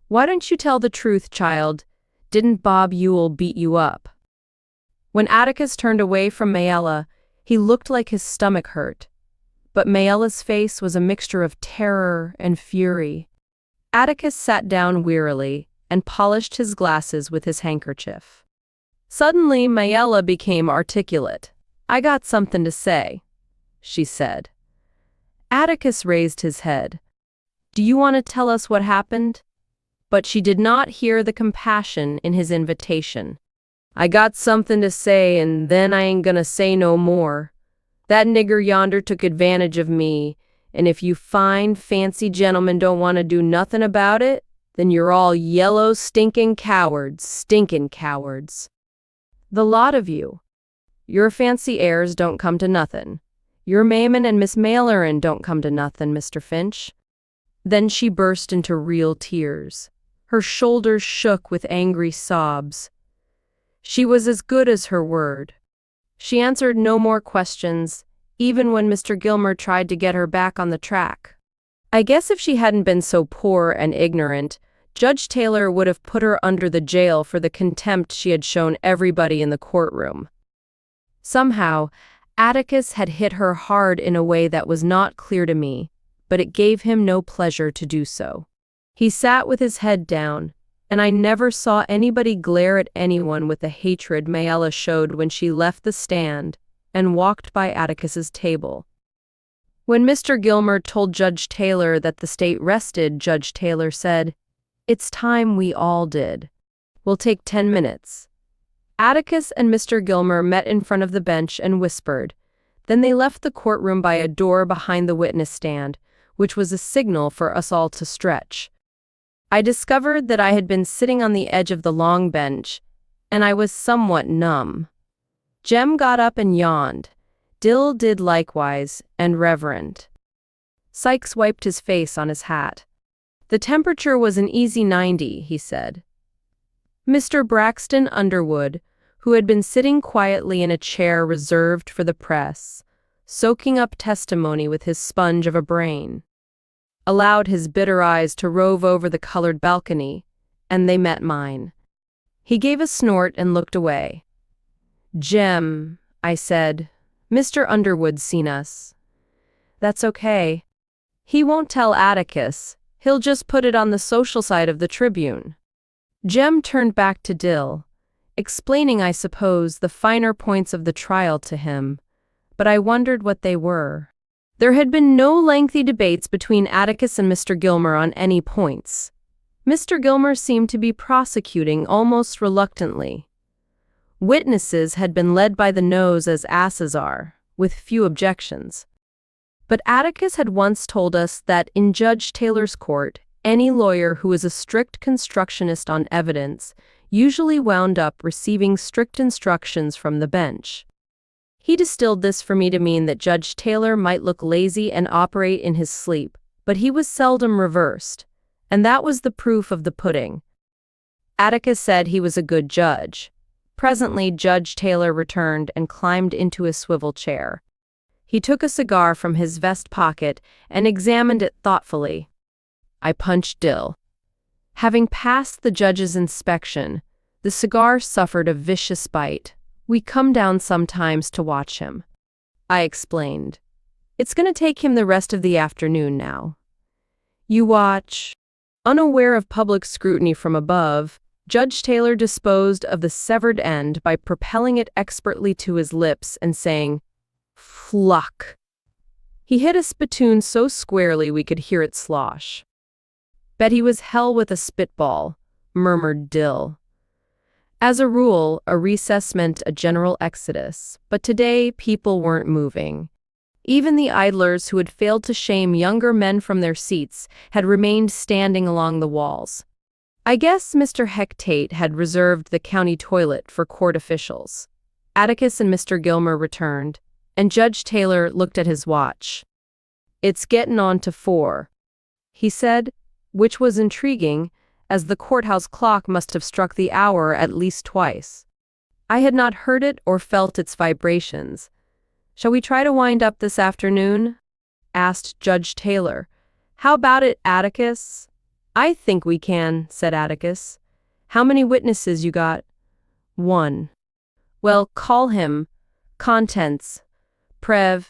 Why don't you tell the truth, child? Didn't Bob Ewell beat you up? When Atticus turned away from Mayella, he looked like his stomach hurt. But Mayella's face was a mixture of terror and fury. Atticus sat down wearily and polished his glasses with his handkerchief. Suddenly, Mayella became articulate. I got something to say, she said. Atticus raised his head. Do you want to tell us what happened? But she did not hear the compassion in his invitation. I got something to say, and then I ain't gonna say no more. That nigger yonder took advantage of me, and if you fine, fancy gentlemen don't want to do nothing about it, then you're all yellow, stinking cowards. The lot of you. Your fancy airs don't come to nothin'. Your Mayman and Miss Mailerin don't come to nothin', Mr. Finch. Then she burst into real tears. Her shoulders shook with angry sobs. She was as good as her word. She answered no more questions, even when Mr. Gilmer tried to get her back on the track. I guess if she hadn't been so poor and ignorant, Judge Taylor would have put her under the jail for the contempt she had shown everybody in the courtroom. Somehow, Atticus had hit her hard in a way that was not clear to me, but it gave him no pleasure to do so. He sat with his head down, and I never saw anybody glare at anyone with the hatred Mayella showed when she left the stand and walked by Atticus's table. When Mr. Gilmer told Judge Taylor that the state rested, Judge Taylor said, "It's time we all did. We'll take 10 minutes." Atticus and Mr. Gilmer met in front of the bench and whispered. Then they left the courtroom by a door behind the witness stand, which was a signal for us all to stretch. I discovered that I had been sitting on the edge of the long bench, and I was somewhat numb. Jem got up and yawned. Dill did likewise, and Reverend Sykes wiped his face on his hat. The temperature was an easy 90, he said. Mr. Braxton Underwood, who had been sitting quietly in a chair reserved for the press, soaking up testimony with his sponge of a brain, allowed his bitter eyes to rove over the colored balcony, and they met mine. He gave a snort and looked away. "Jem," I said, "Mr. Underwood's seen us." "That's okay. He won't tell Atticus. He'll just put it on the social side of the Tribune." Jem turned back to Dill, explaining, I suppose, the finer points of the trial to him, but I wondered what they were. There had been no lengthy debates between Atticus and Mr. Gilmer on any points. Mr. Gilmer seemed to be prosecuting almost reluctantly. Witnesses had been led by the nose as asses are, with few objections. But Atticus had once told us that in Judge Taylor's court, any lawyer who was a strict constructionist on evidence usually wound up receiving strict instructions from the bench. He distilled this for me to mean that Judge Taylor might look lazy and operate in his sleep, but he was seldom reversed, and that was the proof of the pudding. Atticus said he was a good judge. Presently, Judge Taylor returned and climbed into his swivel chair. He took a cigar from his vest pocket and examined it thoughtfully. I punched Dill. Having passed the judge's inspection, the cigar suffered a vicious bite. We come down sometimes to watch him. I explained. It's going to take him the rest of the afternoon now. You watch. Unaware of public scrutiny from above, Judge Taylor disposed of the severed end by propelling it expertly to his lips and saying, "Fluck." He hit a spittoon so squarely we could hear it slosh. Bet he was hell with a spitball, murmured Dill. As a rule, a recess meant a general exodus, but today people weren't moving. Even the idlers who had failed to shame younger men from their seats had remained standing along the walls. I guess Mr. Hectate had reserved the county toilet for court officials. Atticus and Mr. Gilmer returned, and Judge Taylor looked at his watch. "It's gettin' on to 4, he said, which was intriguing, as the courthouse clock must have struck the hour at least twice. I had not heard it or felt its vibrations. "Shall we try to wind up this afternoon?" asked Judge Taylor. "How about it, Atticus?" "I think we can," said Atticus. "How many witnesses you got?" "1. "Well, call him. Contents. Prev.